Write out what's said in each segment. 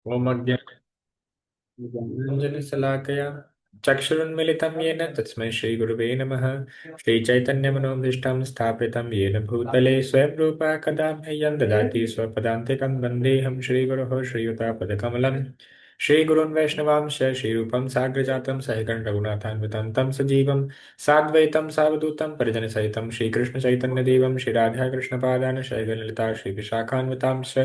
ओम अज्ञानञ्जनशलाकया चक्षुरुन्मीलितं येन तस्मै श्रीगुरुवे नमः। श्रीचैतन्यमनोभीष्टं स्थापितं येन भूतले स्वयं रूपा कदा मह्यं ददाति स्वपदान्तिकं वन्देऽहं श्रीगुरोः श्रीयुतापदकमलं। श्रीगुरून् वैष्णवांश्च श्रीरूपं साग्रजातं सहितं रघुनाथान्वितं तं सजीवं साद्वैतं सावधूतं परिजनसहितं श्रीकृष्णचैतन्यदेवं श्रीराधाकृष्णपादान् शैललिता श्रीविशाखान्वितांश्च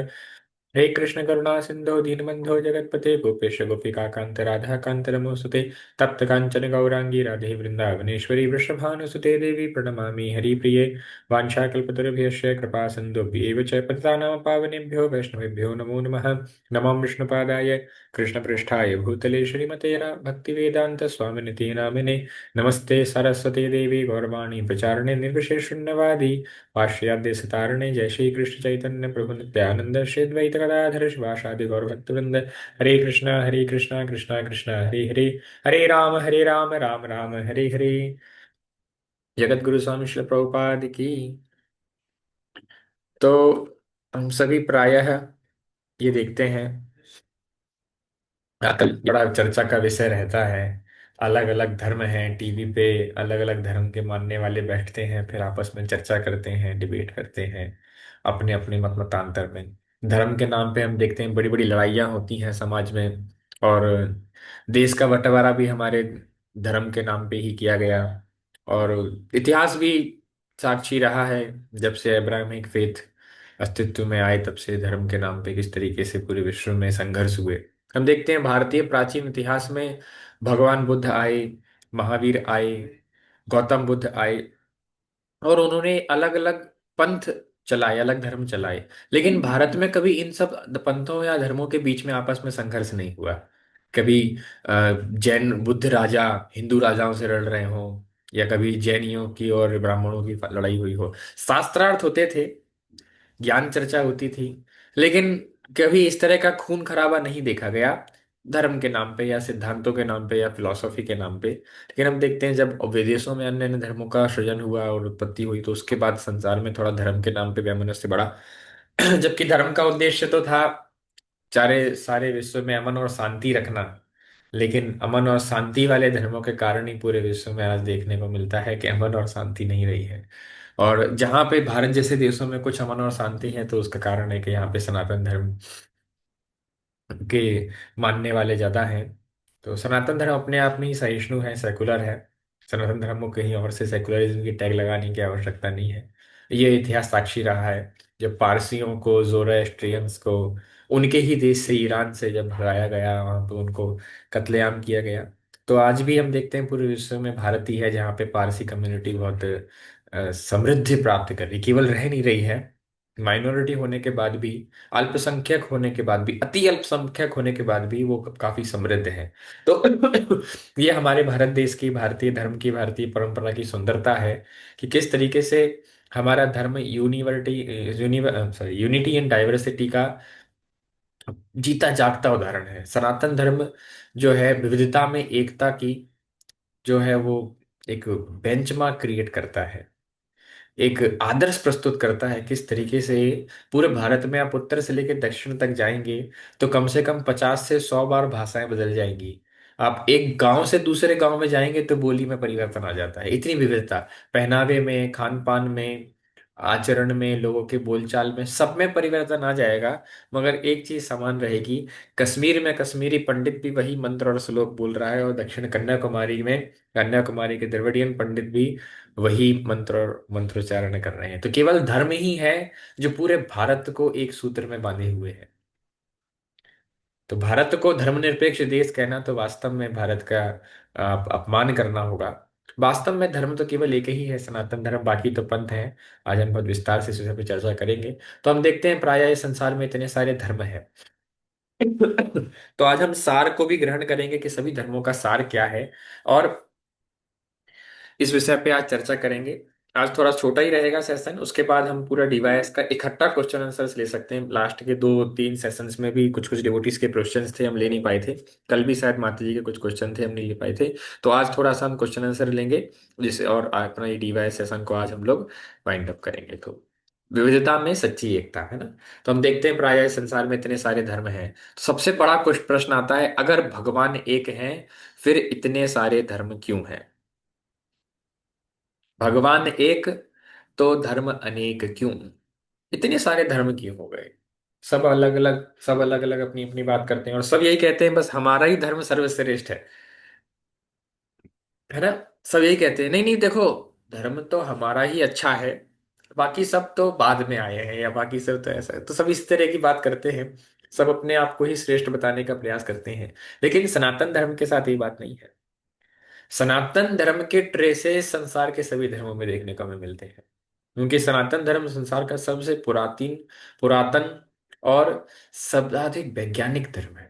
हे कृष्ण करुणा सिंधु दीनबंधो जगतपते गोपेश गोपिका कांत राधा कांत नमोस्तुते तप्त कांचन गौरांगी राधे वृंदावनेश्वरी वृषभानुसुते देवी प्रणमामि हरिप्रिये वाञ्छाकल्पतरुभ्यश्च कृपा सिन्धुभ्येव च पतितानां पावनेभ्यो वैष्णवेभ्यो नमो नमः। नमो विष्णुपादाय कृष्णपृष्ठाय भूतले श्रीमते भक्तिवेदांत स्वामिनिति नामिने नमस्ते सरस्वती देवी गौरवाणी प्रचारिणे निर्विशेष शून्यवादी पाश्चात्य सितारणे जय श्री कृष्ण चैतन्य प्रभु नित्यानंद श्री द्वैत गदाधर शिवासादि गौरभक्तवृंद। हरे कृष्णा कृष्णा कृष्णा हरे हरे, हरे राम राम राम हरे हरे। जगत गुरु स्वामी श्री प्रभुपाद की। तो हम सभी प्रायः ये देखते हैं, आजकल बड़ा चर्चा का विषय रहता है। अलग अलग धर्म हैं टीवी पे, अलग अलग धर्म के मानने वाले बैठते हैं, फिर आपस में चर्चा करते हैं, डिबेट करते हैं अपने अपने मत मतांतर में। धर्म के नाम पे हम देखते हैं बड़ी बड़ी लड़ाइयाँ होती हैं समाज में। और देश का बंटवारा भी हमारे धर्म के नाम पे ही किया गया। और इतिहास भी साक्षी रहा है, जब से अब्राहमिक फेथ अस्तित्व में आए तब से धर्म के नाम पे किस तरीके से पूरे विश्व में संघर्ष हुए। हम देखते हैं भारतीय प्राचीन इतिहास में भगवान बुद्ध आए, महावीर आए, गौतम बुद्ध आए, और उन्होंने अलग अलग पंथ चलाए, अलग धर्म चलाए। लेकिन भारत में कभी इन सब पंथों या धर्मों के बीच में आपस में संघर्ष नहीं हुआ। कभी जैन बुद्ध राजा हिंदू राजाओं से लड़ रहे हो, या कभी जैनियों की और ब्राह्मणों की लड़ाई हुई हो। शास्त्रार्थ होते थे, ज्ञान चर्चा होती थी, लेकिन कभी इस तरह का खून खराबा नहीं देखा गया धर्म के नाम पे या सिद्धांतों के नाम पे या फिलॉसफी के नाम पे। लेकिन हम देखते हैं जब विदेशों में अन्य अन्य धर्मों का सृजन हुआ और उत्पत्ति हुई, तो उसके बाद संसार में थोड़ा धर्म के नाम पे वैमनस्य बढ़ा। जबकि धर्म का उद्देश्य तो था चारे सारे विश्व में अमन और शांति रखना। लेकिन अमन और शांति वाले धर्मों के कारण ही पूरे विश्व में आज देखने को मिलता है कि अमन और शांति नहीं रही है। और जहाँ पे भारत जैसे देशों में कुछ अमन और शांति है, तो उसका कारण है कि यहाँ पे सनातन धर्म के मानने वाले ज्यादा हैं। तो सनातन धर्म अपने आप में ही सहिष्णु है, सेकुलर है। सनातन धर्म को कहीं और से सेकुलरिज्म की टैग लगाने की आवश्यकता नहीं है। ये इतिहास साक्षी रहा है। जब पारसियों को, जोरास्ट्रियंस को उनके ही देश से, ईरान से जब भगाया गया, वहां पे उनको कत्लेआम किया गया। तो आज भी हम देखते हैं पूरे विश्व में भारत ही है जहाँ पे पारसी कम्युनिटी बहुत समृद्धि प्राप्त कर रही, केवल रह नहीं रही है, माइनॉरिटी होने के बाद भी, अल्पसंख्यक होने के बाद भी, अति अल्पसंख्यक होने के बाद भी वो काफी समृद्ध है। तो ये हमारे भारत देश की, भारतीय धर्म की, भारतीय परंपरा की सुंदरता है कि किस तरीके से हमारा धर्म यूनिटी एंड डाइवर्सिटी का जीता जागता उदाहरण है। सनातन धर्म जो है विविधता में एकता की, जो है वो एक बेंचमार्क क्रिएट करता है, एक आदर्श प्रस्तुत करता है किस तरीके से पूरे भारत में आप उत्तर से लेकर दक्षिण तक जाएंगे तो कम से कम 50 से 100 बार भाषाएं बदल जाएंगी। आप एक गांव से दूसरे गांव में जाएंगे तो बोली में परिवर्तन आ जाता है, इतनी विविधता, पहनावे में, खान पान में, आचरण में, लोगों के बोलचाल में, सब में परिवर्तन आ जाएगा। मगर एक चीज समान रहेगी, कश्मीर में कश्मीरी पंडित भी वही मंत्र और श्लोक बोल रहा है, और दक्षिण कन्याकुमारी में कन्याकुमारी के द्रविड़ियन पंडित भी वही मंत्र और मंत्रोच्चारण कर रहे हैं। तो केवल धर्म ही है जो पूरे भारत को एक सूत्र में बांधे हुए है। तो भारत को धर्मनिरपेक्ष देश कहना तो वास्तव में भारत का अपमान करना होगा। वास्तव में धर्म तो केवल एक ही है, सनातन धर्म, बाकी तो पंथ है। आज हम बहुत विस्तार से इस विषय पर चर्चा करेंगे। तो हम देखते हैं प्रायः इस संसार में इतने सारे धर्म हैं। तो आज हम सार को भी ग्रहण करेंगे कि सभी धर्मों का सार क्या है, और इस विषय पे आज चर्चा करेंगे। आज थोड़ा छोटा ही रहेगा सेशन, उसके बाद हम पूरा डिवाइस का इकट्ठा क्वेश्चन आंसर्स ले सकते हैं। लास्ट के 2-3 सेशंस में भी कुछ कुछ डिवोटीज के क्वेश्चंस थे, हम ले नहीं पाए थे। कल भी शायद माता जी के कुछ क्वेश्चन थे, हम नहीं ले पाए थे। तो आज थोड़ा सा हम क्वेश्चन आंसर लेंगे जिससे, और अपना ये डिवाइस सेशन को आज हम लोग वाइंड अप करेंगे। तो विविधता में सच्ची एकता, है ना। तो हम देखते हैं प्राय इस संसार में इतने सारे धर्म हैं, तो सबसे बड़ा कुछ प्रश्न आता है, अगर भगवान एक हैं फिर इतने सारे धर्म क्यों हैं? भगवान एक तो धर्म अनेक क्यों? इतने सारे धर्म क्यों हो गए? सब अलग अलग अपनी अपनी बात करते हैं और सब यही कहते हैं बस हमारा ही धर्म सर्वश्रेष्ठ है ना। सब यही कहते हैं, नहीं नहीं देखो, धर्म तो हमारा ही अच्छा है, बाकी सब तो बाद में आए हैं, या बाकी सब तो ऐसा है, तो सब इस तरह की बात करते हैं। सब अपने आप को ही श्रेष्ठ बताने का प्रयास करते हैं। लेकिन सनातन धर्म के साथ ये बात नहीं है। सनातन धर्म के ट्रेसेस संसार के सभी धर्मों में देखने को हमें मिलते हैं, क्योंकि सनातन धर्म संसार का सबसे पुरातन पुरातन और सर्वाधिक वैज्ञानिक धर्म है।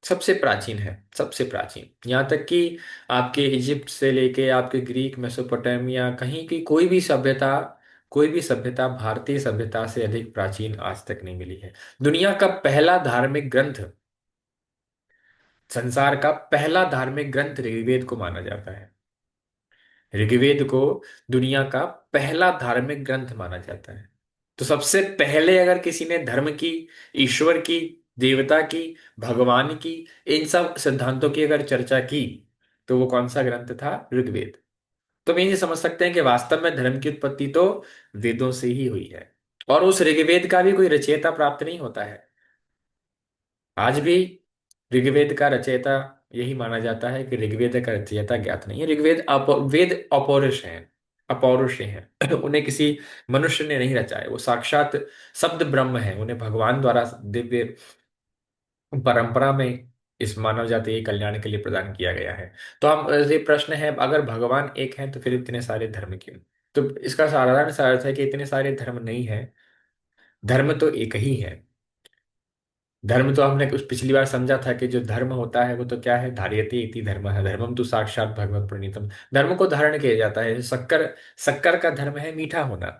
सबसे प्राचीन है, सबसे प्राचीन, यहाँ तक कि आपके इजिप्ट से लेके आपके ग्रीक मेसोपोटामिया, कहीं की कोई भी सभ्यता भारतीय सभ्यता से अधिक प्राचीन आज तक नहीं मिली है। दुनिया का पहला धार्मिक ग्रंथ, संसार का पहला धार्मिक ग्रंथ ऋग्वेद को माना जाता है। ऋग्वेद को दुनिया का पहला धार्मिक ग्रंथ माना जाता है। तो सबसे पहले अगर किसी ने धर्म की, ईश्वर की, देवता की, भगवान की, इन सब सिद्धांतों की अगर चर्चा की, तो वो कौन सा ग्रंथ था? ऋग्वेद। तो हम ये समझ सकते हैं कि वास्तव में धर्म की उत्पत्ति तो वेदों से ही हुई है, और उस ऋग्वेद का भी कोई रचयिता प्राप्त नहीं होता है। आज भी ऋग्वेद का रचयिता यही माना जाता है कि ऋग्वेद का रचयिता ज्ञात नहीं है। ऋग्वेद वेद अपौरुष हैं, अपौरुषेय हैं। उन्हें किसी मनुष्य ने नहीं रचा है, वो साक्षात शब्द ब्रह्म है, उन्हें भगवान द्वारा दिव्य परंपरा में इस मानव जाति के कल्याण के लिए प्रदान किया गया है। तो हम ये प्रश्न है, अगर भगवान एक है तो फिर इतने सारे धर्म क्यों? तो इसका साधारण सा अर्थ है कि इतने सारे धर्म नहीं है, धर्म तो एक ही है। धर्म तो हमने कुछ पिछली बार समझा था कि जो धर्म होता है वो तो क्या है? धार्यते इति धर्म है, धर्मम तो साक्षात भगवत प्रणीतम। धर्म को धारण किया जाता है। शक्कर, शक्कर का धर्म है मीठा होना।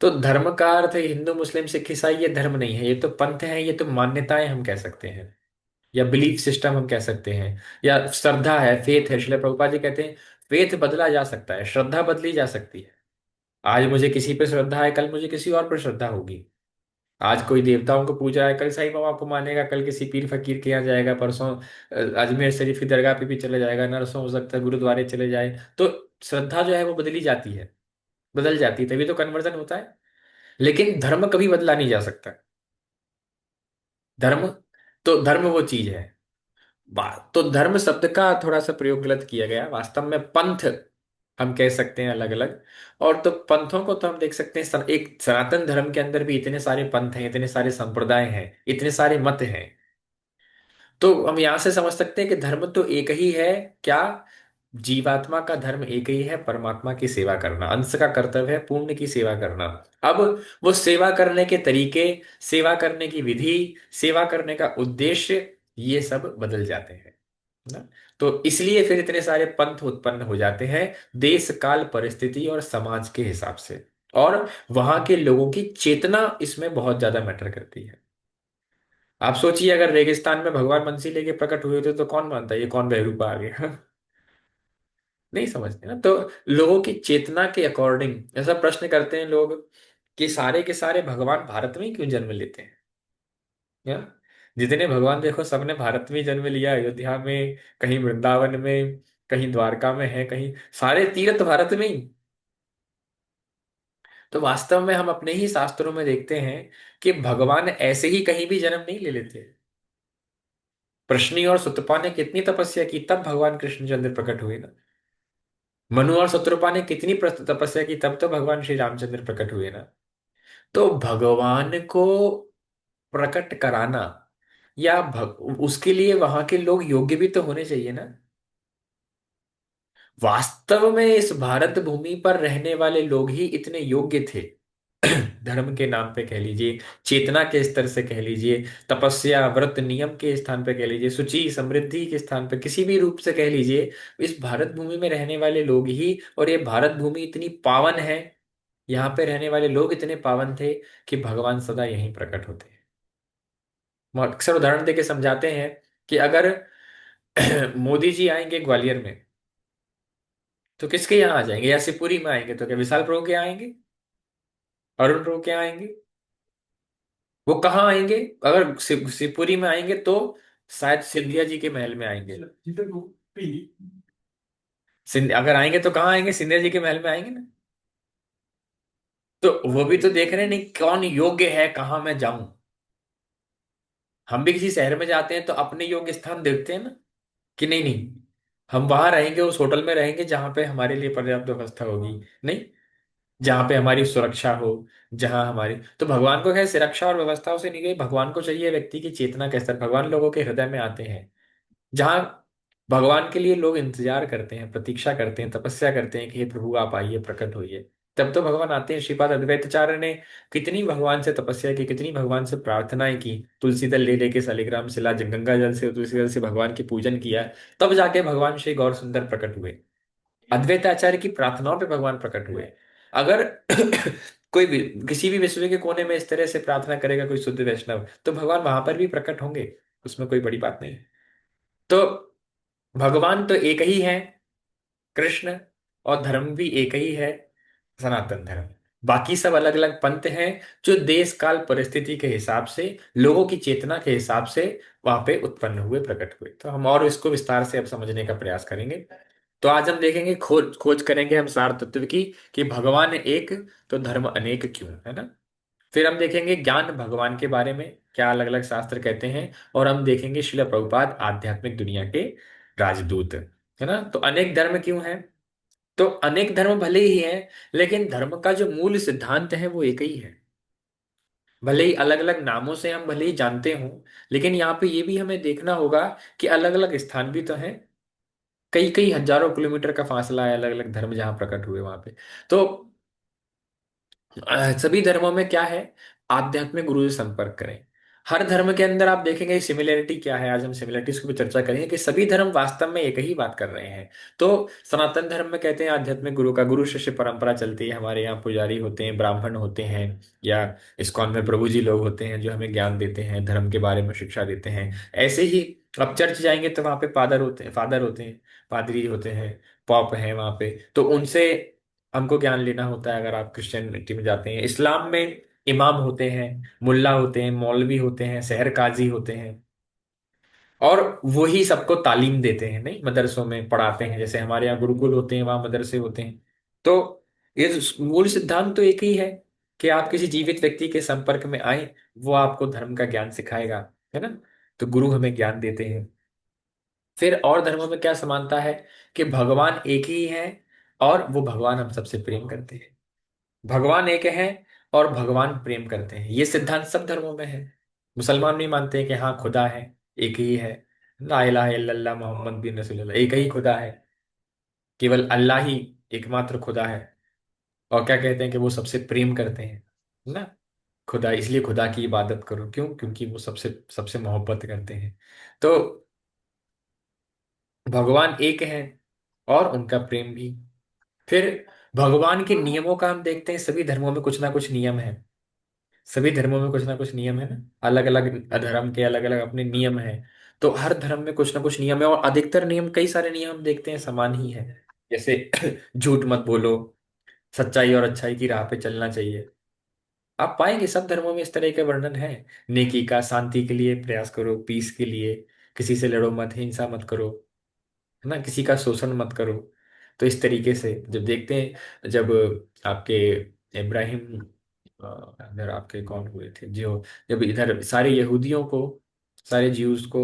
तो धर्म का अर्थ है हिंदू मुस्लिम सिख ईसाई, ये धर्म नहीं है, ये तो पंथ है, ये तो मान्यताएं हम कह सकते हैं, या बिलीफ सिस्टम हम कह सकते हैं, या श्रद्धा है, फेथ है। श्रील प्रभुपाद जी कहते हैं फेथ बदला जा सकता है, श्रद्धा बदली जा सकती है। आज मुझे किसी पे श्रद्धा है, कल मुझे किसी और पर श्रद्धा होगी। आज कोई देवताओं को पूजा है, कल साईं बाबा को मानेगा, कल किसी पीर फकीर के यहाँ जाएगा, परसों अजमेर शरीफ की दरगाह पे भी चले जाएगा, नरसों हो सकता है गुरुद्वारे चले जाए। तो श्रद्धा जो है वो बदली जाती है, बदल जाती है, तभी तो कन्वर्जन होता है। लेकिन धर्म कभी बदला नहीं जा सकता। धर्म, तो धर्म वो चीज है। तो धर्म शब्द का थोड़ा सा प्रयोग गलत किया गया, वास्तव में पंथ हम कह सकते हैं अलग अलग। और तो पंथों को तो हम देख सकते हैं, एक सनातन धर्म के अंदर भी इतने सारे पंथ हैं, इतने सारे संप्रदाय हैं, इतने सारे मत हैं। तो हम यहां से समझ सकते हैं कि धर्म तो एक ही है। क्या? जीवात्मा का धर्म एक ही है, परमात्मा की सेवा करना। अंश का कर्तव्य है पुण्य की सेवा करना। अब वो सेवा करने के तरीके, सेवा करने की विधि, सेवा करने का उद्देश्य, ये सब बदल जाते हैं ना। तो इसलिए फिर इतने सारे पंथ उत्पन्न हो जाते हैं, देश काल परिस्थिति और समाज के हिसाब से। और वहां के लोगों की चेतना इसमें बहुत ज्यादा मैटर करती है। आप सोचिए, अगर रेगिस्तान में भगवान बंसी लेके प्रकट हुए थे तो कौन मानता है ये कौन बहरूपा आ गया? नहीं समझते ना। तो लोगों की चेतना के अकॉर्डिंग ऐसा प्रश्न करते हैं लोग कि सारे के सारे भगवान भारत में ही क्यों जन्म लेते हैं? या जितने भगवान देखो सबने भारत में ही जन्म लिया, अयोध्या में, कहीं वृंदावन में, कहीं द्वारका में है, कहीं सारे तीर्थ भारत में ही। तो वास्तव में हम अपने ही शास्त्रों में देखते हैं कि भगवान ऐसे ही कहीं भी जन्म नहीं ले लेते। प्रश्नि और सुतपा ने कितनी तपस्या की, तब भगवान कृष्णचंद्र प्रकट हुए ना। मनु और शत्रुपा ने कितनी तपस्या की, तब तो भगवान श्री रामचंद्र प्रकट हुए ना। तो भगवान को प्रकट कराना, या उसके लिए वहां के लोग योग्य भी तो होने चाहिए ना। वास्तव में इस भारत भूमि पर रहने वाले लोग ही इतने योग्य थे। धर्म के नाम पे कह लीजिए, चेतना के स्तर से कह लीजिए, तपस्या व्रत नियम के स्थान पे कह लीजिए, शुचि समृद्धि के स्थान पे, किसी भी रूप से कह लीजिए, इस भारत भूमि में रहने वाले लोग ही, और ये भारत भूमि इतनी पावन है, यहाँ पे रहने वाले लोग इतने पावन थे कि भगवान सदा यहीं प्रकट होते हैं। हम अक्सर उदाहरण देके समझाते हैं कि अगर मोदी जी आएंगे ग्वालियर में तो किसके यहाँ आ जाएंगे, या शिवपुरी में आएंगे तो क्या विशाल प्रभु के यहाँ आएंगे? अरुण रो के आएंगे। वो कहाँ आएंगे? अगर शिवपुरी में आएंगे तो शायद सिंधिया जी के महल में आएंगे। अगर आएंगे तो कहाँ आएंगे? सिंधिया जी के महल में आएंगे ना। तो वो भी तो देख रहे हैं नहीं कौन योग्य है, कहाँ मैं जाऊं। हम भी किसी शहर में जाते हैं तो अपने योग्य स्थान देखते हैं ना, कि नहीं नहीं हम वहां रहेंगे, उस होटल में रहेंगे जहां पे हमारे लिए पर्याप्त व्यवस्था होगी। नहीं, जहां पे हमारी सुरक्षा हो, जहां हमारी, तो भगवान को है सुरक्षा और व्यवस्थाओं से नहीं गई, भगवान को चाहिए व्यक्ति की चेतना के स्तर। भगवान लोगों के हृदय में आते हैं, जहां भगवान के लिए लोग इंतजार करते हैं, प्रतीक्षा करते हैं, तपस्या करते हैं कि हे प्रभु आप आइए, प्रकट होइए। तब तो भगवान आते हैं। श्रीपाद अद्वैताचार्य ने कितनी भगवान से तपस्या की, कितनी भगवान से प्रार्थनाएं की, तुलसी दल ले लेके शालिग्राम शिला गंगा जल से, तुलसी दल से भगवान की पूजन किया, तब जाके भगवान श्री गौर सुंदर प्रकट हुए। अद्वैताचार्य की प्रार्थनाओं पे भगवान प्रकट हुए। अगर कोई भी किसी भी विश्व के कोने में इस तरह से प्रार्थना करेगा कोई शुद्ध वैष्णव, तो भगवान वहां पर भी प्रकट होंगे, उसमें कोई बड़ी बात नहीं। तो भगवान तो एक ही है, कृष्ण, और धर्म भी एक ही है, सनातन धर्म। बाकी सब अलग अलग पंथ हैं, जो देश काल परिस्थिति के हिसाब से, लोगों की चेतना के हिसाब से वहां पे उत्पन्न हुए, प्रकट हुए। तो हम और इसको विस्तार से अब समझने का प्रयास करेंगे। तो आज हम देखेंगे, खोज खोज करेंगे हम सार तत्व की, कि भगवान एक तो धर्म अनेक क्यों, है ना। फिर हम देखेंगे ज्ञान भगवान के बारे में क्या अलग अलग शास्त्र कहते हैं। और हम देखेंगे शिला प्रभुपाद आध्यात्मिक दुनिया के राजदूत, है ना। तो अनेक धर्म क्यों है? तो अनेक धर्म भले ही हैं, लेकिन धर्म का जो मूल सिद्धांत है वो एक ही है। भले ही अलग अलग नामों से हम भले ही जानते हों, लेकिन यहाँ पे ये भी हमें देखना होगा कि अलग अलग स्थान भी तो हैं। कई कई हजारों किलोमीटर का फासला है अलग अलग धर्म जहाँ प्रकट हुए वहां पे। तो सभी धर्मों में क्या है? आध्यात्मिक गुरु से संपर्क करें। हर धर्म के अंदर आप देखेंगे सिमिलरिटी क्या है, आज हम सिमिलरिटीज की भी चर्चा करेंगे, कि सभी धर्म वास्तव में एक ही बात कर रहे हैं। तो सनातन धर्म में कहते हैं आध्यात्मिक गुरु का, गुरु शिष्य परंपरा चलती है, हमारे यहाँ पुजारी होते हैं, ब्राह्मण होते हैं, या इस्कॉन में प्रभु जी लोग होते हैं जो हमें ज्ञान देते हैं, धर्म के बारे में शिक्षा देते हैं। ऐसे ही अब चर्च जाएंगे तो वहां पे फादर होते हैं, पादरी होते हैं, पॉप हैं वहां पे, तो उनसे हमको ज्ञान लेना होता है। अगर आप क्रिश्चियनिटी में जाते हैं, इस्लाम में इमाम होते हैं, मुल्ला होते हैं, मौलवी होते हैं, शहर काजी होते हैं, और वही सबको तालीम देते हैं, नहीं मदरसों में पढ़ाते हैं। जैसे हमारे यहाँ गुरुकुल होते हैं, वहां मदरसे होते हैं। तो ये मूल सिद्धांत तो एक ही है, कि आप किसी जीवित व्यक्ति के संपर्क में आए, वो आपको धर्म का ज्ञान सिखाएगा, है ना। तो गुरु हमें ज्ञान देते हैं। फिर और धर्मों में क्या समानता है? कि भगवान एक ही है, और वो भगवान हम सबसे प्रेम करते हैं। भगवान एक है और भगवान प्रेम करते हैं, ये सिद्धांत सब धर्मों में है। मुसलमान भी मानते हैं कि हाँ खुदा है, एक ही है, ला इलाहा इल्लल्लाह मोहम्मद बिन रसूलुल्लाह, एक ही खुदा है, केवल अल्लाह ही एकमात्र खुदा है। और क्या कहते हैं? कि वो सबसे प्रेम करते हैं ना। खुदा, इसलिए खुदा की इबादत करो, क्यों? क्योंकि वो सबसे सबसे मोहब्बत करते हैं। तो भगवान एक है, और उनका प्रेम भी। फिर भगवान के नियमों का हम देखते हैं, सभी धर्मों में कुछ ना कुछ नियम है। सभी धर्मों में कुछ ना कुछ नियम है ना, अलग अलग धर्म के अलग अलग अपने नियम है। तो हर धर्म में कुछ ना कुछ नियम है, और अधिकतर नियम, कई सारे नियम हम देखते हैं समान ही है। जैसे झूठ मत बोलो, सच्चाई और अच्छाई की राह पे चलना चाहिए। आप पाएंगे सब धर्मों में इस तरह के वर्णन है। नेकी का, शांति के लिए प्रयास करो, पीस के लिए, किसी से लड़ो मत, हिंसा मत करो, है ना, किसी का शोषण मत करो। तो इस तरीके से जब देखते हैं, जब आपके इब्राहिम, इधर आपके कौन हुए थे जो, जब इधर सारे यहूदियों को, सारे ज्यूज को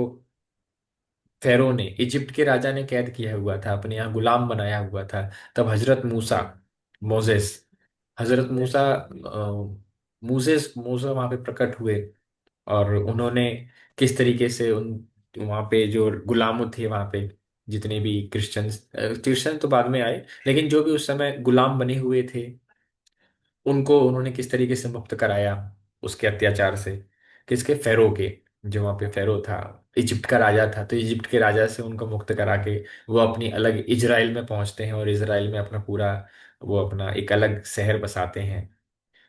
फेरो ने, इजिप्ट के राजा ने कैद किया हुआ था, अपने यहाँ गुलाम बनाया हुआ था। तब हजरत मूसा, मोजेस, हजरत मूसा, मूसेस मूसा वहां पे प्रकट हुए। और उन्होंने किस तरीके से उन, वहां पे जो गुलाम थे वहां पे, जितने भी क्रिश्चियंस, क्रिश्चियन तो बाद में आए, लेकिन जो भी उस समय गुलाम बने हुए थे, उनको उन्होंने किस तरीके से मुक्त कराया उसके अत्याचार से। किसके? फेरो के। जो वहां पे फेरो था, इजिप्ट का राजा था, तो इजिप्ट के राजा से उनको मुक्त करा के वो अपनी अलग इजराइल में पहुंचते हैं, और इजराइल में अपना पूरा, वो अपना एक अलग शहर बसाते हैं।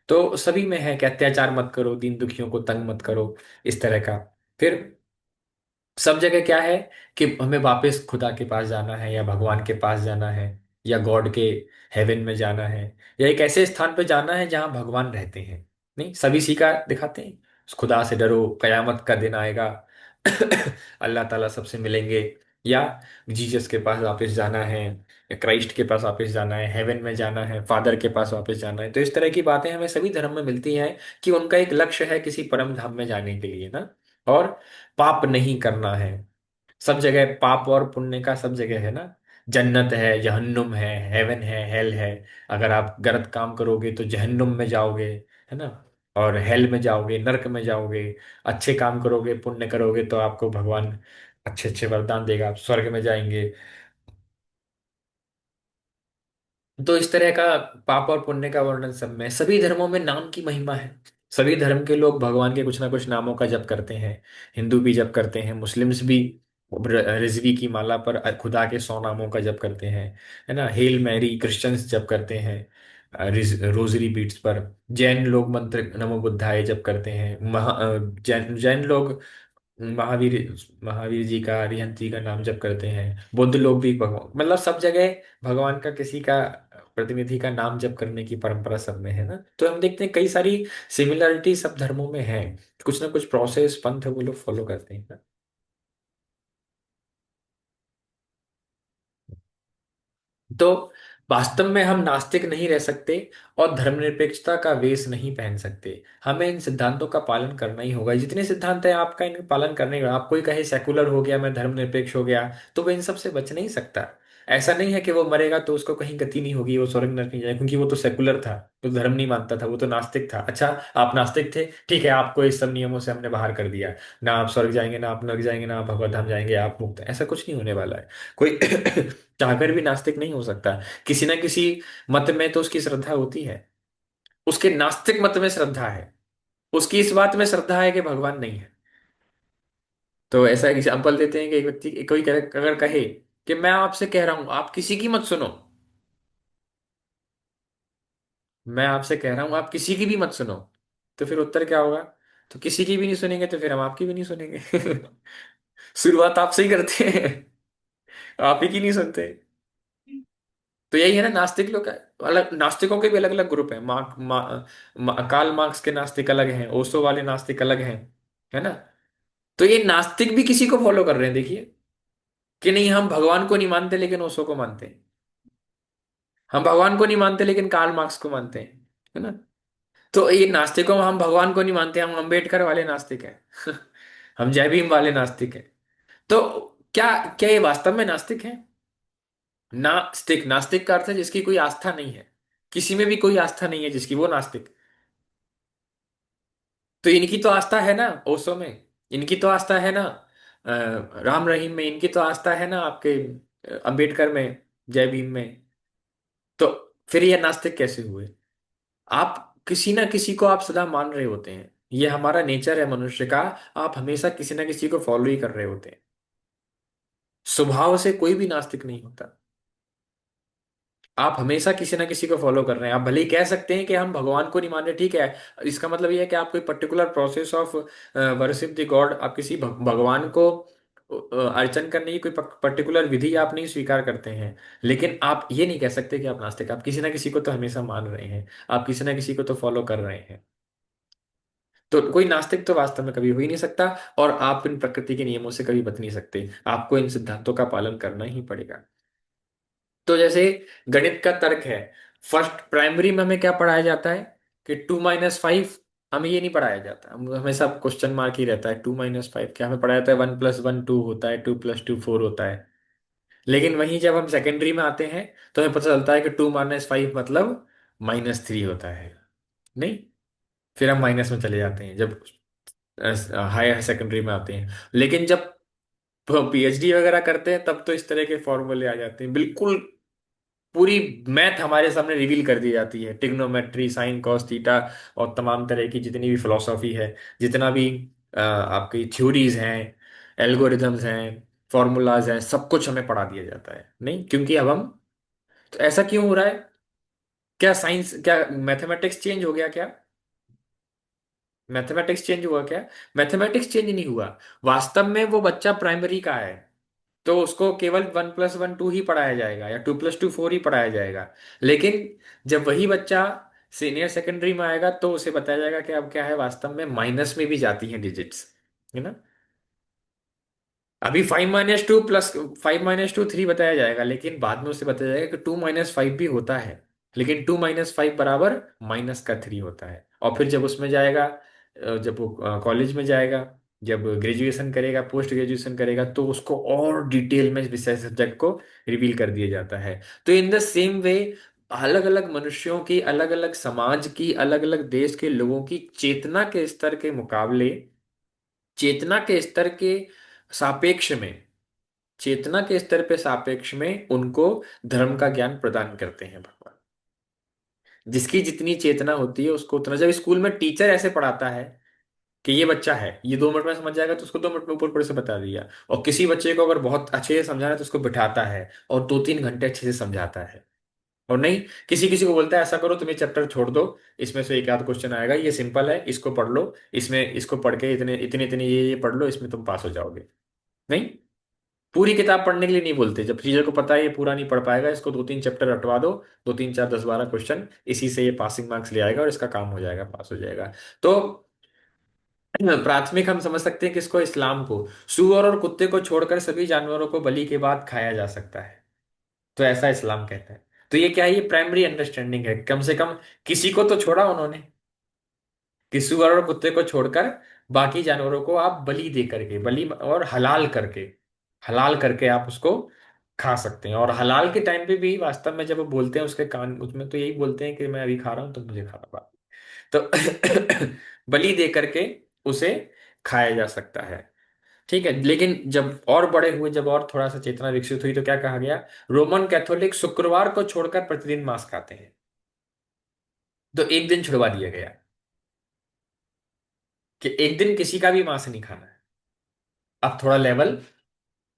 तो सभी में है कि अत्याचार मत करो, दीन दुखियों को तंग मत करो, इस तरह का। फिर सब जगह क्या है? कि हमें वापस खुदा के पास जाना है, या भगवान के पास जाना है। या गॉड के हेवन में जाना है, या एक ऐसे स्थान पे जाना है जहां भगवान रहते हैं। नहीं, सभी इसी का दिखाते हैं, खुदा से डरो, कयामत का दिन आएगा, अल्लाह ताला सबसे मिलेंगे, या जीसस के पास वापस जाना है, या क्राइस्ट के पास वापस जाना है, हेवन में जाना है, फादर के पास वापस जाना है। तो इस तरह की बातें हमें सभी धर्म में मिलती हैं कि उनका एक लक्ष्य है किसी परम धाम में जाने के लिए ना। और पाप नहीं करना है। सब जगह पाप और पुण्य का सब जगह है ना। जन्नत है, जहन्नुम है, हेवन है, हेल है। अगर आप गलत काम करोगे तो जहन्नुम में जाओगे, है ना, और हेल में जाओगे, नरक में जाओगे। अच्छे काम करोगे, पुण्य करोगे तो आपको भगवान अच्छे अच्छे वरदान देगा, आप स्वर्ग में जाएंगे। तो इस तरह का पाप और पुण्य का वर्णन सब में, सभी धर्मों में नाम की महिमा है। सभी धर्म के लोग भगवान के कुछ ना कुछ नामों का जप करते हैं। हिंदू भी जप करते हैं, मुस्लिम्स भी रिजवी की माला पर खुदा के 100 नामों का जप करते हैं, है ना। हेल मैरी क्रिश्चियंस जप करते हैं रोजरी बीट्स पर। जैन लोग मंत्र नमो बुद्धाय जप करते हैं। जैन जैन लोग महावीर महावीर जी का, अरिहंत जी का नाम जप करते हैं। बुद्ध लोग भी भगवान, मतलब सब जगह भगवान का किसी का प्रतिनिधि का नाम जप करने की परंपरा सब में है ना। तो हम देखते हैं कई सारी सिमिलरिटी सब धर्मों में है। कुछ ना कुछ प्रोसेस पंथ वो लोग फॉलो करते हैं ना। तो वास्तव में हम नास्तिक नहीं रह सकते और धर्मनिरपेक्षता का वेश नहीं पहन सकते। हमें इन सिद्धांतों का पालन करना ही होगा। जितने सिद्धांत हैं आपका इनका पालन करने का। आप कोई कहे सेकुलर हो गया, मैं धर्मनिरपेक्ष हो गया, तो वो इन सब से बच नहीं सकता। ऐसा नहीं है कि वो मरेगा तो उसको कहीं गति नहीं होगी, वो स्वर्ग नरक नहीं जाएगा, क्योंकि वो तो सेकुलर था, तो धर्म नहीं मानता था, वो तो नास्तिक था। अच्छा, आप नास्तिक थे, ठीक है, आपको इस सब नियमों से हमने बाहर कर दिया। ना आप स्वर्ग जाएंगे, ना आप नरक जाएंगे, ना आप भगवत धाम जाएंगे, आप मुक्त हैं। ऐसा कुछ नहीं होने वाला है। कोई चाहकर भी नास्तिक नहीं हो सकता। किसी ना किसी मत में तो उसकी श्रद्धा होती है। उसके नास्तिक मत में श्रद्धा है, उसकी इस बात में श्रद्धा है कि भगवान नहीं है। तो ऐसा एग्जाम्पल देते हैं कि एक व्यक्ति कोई अगर कहे कि मैं आपसे कह रहा हूं आप किसी की मत सुनो, मैं आपसे कह रहा हूं आप किसी की भी मत सुनो, तो फिर उत्तर क्या होगा? तो किसी की भी नहीं सुनेंगे तो फिर हम आपकी भी नहीं सुनेंगे। शुरुआत आपसे ही करते हैं, आप ही की नहीं सुनते। तो यही है ना, नास्तिक लोग अलग, नास्तिकों के भी अलग अलग ग्रुप हैं। कार्ल मार्क्स के नास्तिक अलग हैं, ओशो वाले नास्तिक अलग हैं, है ना। तो ये नास्तिक भी किसी को फॉलो कर रहे हैं, देखिए, कि नहीं हम भगवान को नहीं मानते लेकिन ओशो को मानते हैं। हम भगवान को नहीं मानते लेकिन कार्ल मार्क्स को मानते हैं, है ना। तो ये नास्तिकों में हम भगवान को नहीं मानते, हम अंबेडकर वाले नास्तिक हैं। हम जय भीम वाले नास्तिक हैं। तो क्या क्या ये वास्तव में नास्तिक हैं? नास्तिक, नास्तिक का अर्थ है जिसकी कोई आस्था नहीं है, किसी में भी कोई आस्था नहीं है जिसकी, वो नास्तिक। तो इनकी तो आस्था है ना ओशो में, इनकी तो आस्था है ना राम रहीम में, इनकी तो आस्था है ना आपके अंबेडकर में, जय भीम में। तो फिर ये नास्तिक कैसे हुए? आप किसी ना किसी को आप सदा मान रहे होते हैं, ये हमारा नेचर है मनुष्य का। आप हमेशा किसी ना किसी को फॉलो ही कर रहे होते हैं। स्वभाव से कोई भी नास्तिक नहीं होता। आप हमेशा किसी ना किसी को फॉलो कर रहे हैं। आप भले ही कह सकते हैं कि हम भगवान को नहीं मान रहे, ठीक है, इसका मतलब ये है कि आप कोई particular process of worship the God, आप किसी भगवान को अर्चन करने की कोई पर्टिकुलर विधि आप नहीं स्वीकार करते हैं। लेकिन आप ये नहीं कह सकते कि आप नास्तिक। आप किसी ना किसी को तो हमेशा मान रहे हैं, आप किसी ना किसी को तो फॉलो कर रहे हैं। तो कोई नास्तिक तो वास्तव में कभी हो ही नहीं सकता। और आप इन प्रकृति के नियमों से कभी बच नहीं सकते, आपको इन सिद्धांतों का पालन करना ही पड़ेगा। तो जैसे गणित का तर्क है, फर्स्ट प्राइमरी में हमें क्या पढ़ाया जाता है कि 2 - 5। हमें ये नहीं पढ़ाया जाता, हमेशा क्वेश्चन मार्क ही रहता है। 2 - 5 क्या? हमें पढ़ाया जाता है 1+1 2 होता है, 2+2 4 होता है। लेकिन वहीं जब हम सेकेंडरी में आते हैं तो हमें पता चलता है कि 2 - 5 मतलब -3 होता है। नहीं, फिर हम माइनस में चले जाते हैं जब हायर सेकेंडरी में आते हैं। लेकिन जब पीएचडी वगैरह करते हैं तब तो इस तरह के फॉर्मूले आ जाते हैं, बिल्कुल पूरी मैथ हमारे सामने रिवील कर दी जाती है। टिग्नोमेट्री, साइन कॉस थीटा, और तमाम तरह की जितनी भी फिलोसॉफी है, जितना भी आपकी थ्योरीज हैं, एल्गोरिदम्स हैं, फॉर्मूलाज हैं, सब कुछ हमें पढ़ा दिया जाता है। नहीं, क्योंकि अब हम, तो ऐसा क्यों हो रहा है? क्या साइंस, क्या मैथमेटिक्स चेंज हो गया क्या? मैथमेटिक्स चेंज हुआ क्या? मैथमेटिक्स चेंज नहीं हुआ। वास्तव में वो बच्चा प्राइमरी का है, तो उसको केवल 1+1 2 ही पढ़ाया जाएगा, या 2+2 4 ही पढ़ाया जाएगा। लेकिन जब वही बच्चा सीनियर सेकेंडरी में आएगा तो उसे बताया जाएगा कि अब क्या है, वास्तव में माइनस में भी जाती हैं डिजिट्स, है ना। अभी 5-2 + 5-2 3 बताया जाएगा, लेकिन बाद में उसे बताया जाएगा कि 2-5 भी होता है। लेकिन 2-5 बराबर -3 होता है। और फिर जब उसमें जाएगा, जब वो कॉलेज में जाएगा, जब ग्रेजुएशन करेगा, पोस्ट ग्रेजुएशन करेगा, तो उसको और डिटेल में विषय सब्जेक्ट को रिवील कर दिया जाता है। तो इन द सेम वे, अलग अलग मनुष्यों की, अलग अलग समाज की, अलग अलग देश के लोगों की चेतना के स्तर के मुकाबले, चेतना के स्तर के सापेक्ष में, चेतना के स्तर पे सापेक्ष में उनको धर्म का ज्ञान प्रदान करते हैं भगवान। जिसकी जितनी चेतना होती है उसको उतना, जब स्कूल में टीचर ऐसे पढ़ाता है कि ये बच्चा है, ये 2 मिनट में समझ जाएगा, तो उसको 2 मिनट में ऊपर ऊपर से बता दिया। और किसी बच्चे को अगर बहुत अच्छे से समझाना है तो उसको बिठाता है और 2-3 घंटे अच्छे से समझाता है। और नहीं, किसी किसी को बोलता है ऐसा करो, तुम ये चैप्टर छोड़ दो, इसमें से एक आध क्वेश्चन आएगा, ये सिंपल है, इसको पढ़ लो, इसमें इसको पढ़ के इतने इतने इतने ये पढ़ लो, इसमें तुम पास हो जाओगे। नहीं, पूरी किताब पढ़ने के लिए नहीं बोलते। जब टीचर को पता है ये पूरा नहीं पढ़ पाएगा, इसको 2-3 चैप्टर रटवा दो, 2-3 4 10 12 क्वेश्चन, इसी से ये पासिंग मार्क्स ले आएगा और इसका काम हो जाएगा, पास हो जाएगा। तो प्राथमिक हम समझ सकते हैं किसको, इस्लाम को। सूअर और कुत्ते को छोड़कर सभी जानवरों को बलि के बाद खाया जा सकता है, तो ऐसा इस्लाम कहता है। तो ये क्या है, ये प्राइमरी अंडरस्टैंडिंग है, कम से कम किसी को तो छोड़ा उन्होंने, कि सुअर और कुत्ते को छोड़कर बाकी जानवरों को आप बलि दे करके, बलि और हलाल करके आप उसको खा सकते हैं। और हलाल के टाइम पे भी वास्तव में जब वो बोलते हैं उसके कान, उसमें तो यही बोलते हैं कि मैं अभी खा रहा हूं तो मुझे खाना बा। तो बलि दे करके उसे खाया जा सकता है। ठीक है, लेकिन जब और बड़े हुए, जब और थोड़ा सा चेतना विकसित हुई, तो क्या कहा गया, रोमन कैथोलिक शुक्रवार को छोड़कर प्रतिदिन मांस खाते हैं। तो एक दिन छुड़वा दिया गया कि एक दिन किसी का भी मांस नहीं खाना है। अब थोड़ा लेवल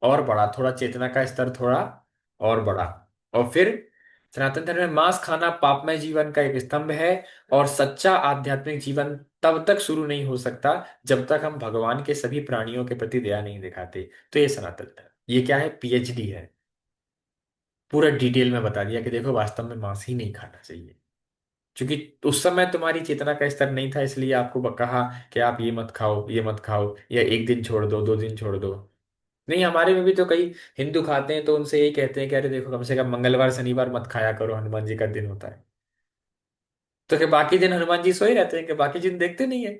और बढ़ा, थोड़ा चेतना का स्तर थोड़ा और बढ़ा। और फिर सनातन धर्म में मांस खाना पापमय जीवन का एक स्तंभ है, और सच्चा आध्यात्मिक जीवन तब तक शुरू नहीं हो सकता जब तक हम भगवान के सभी प्राणियों के प्रति दया नहीं दिखाते। तो ये सनातन धर्म, ये क्या है, पीएचडी है। पूरा डिटेल में बता दिया कि देखो वास्तव में मांस ही नहीं खाना चाहिए, क्योंकि उस समय तुम्हारी चेतना का स्तर नहीं था, इसलिए आपको कहा कि आप ये मत खाओ, ये मत खाओ, या एक दिन छोड़ दो, 2 दिन छोड़ दो। नहीं, हमारे में भी तो कई हिंदू खाते हैं, तो उनसे यही कहते हैं कि अरे देखो, कम से कम मंगलवार शनिवार मत खाया करो, हनुमान जी का दिन होता है। तो क्या बाकी दिन हनुमान जी सोए रहते हैं, कि बाकी दिन देखते नहीं है?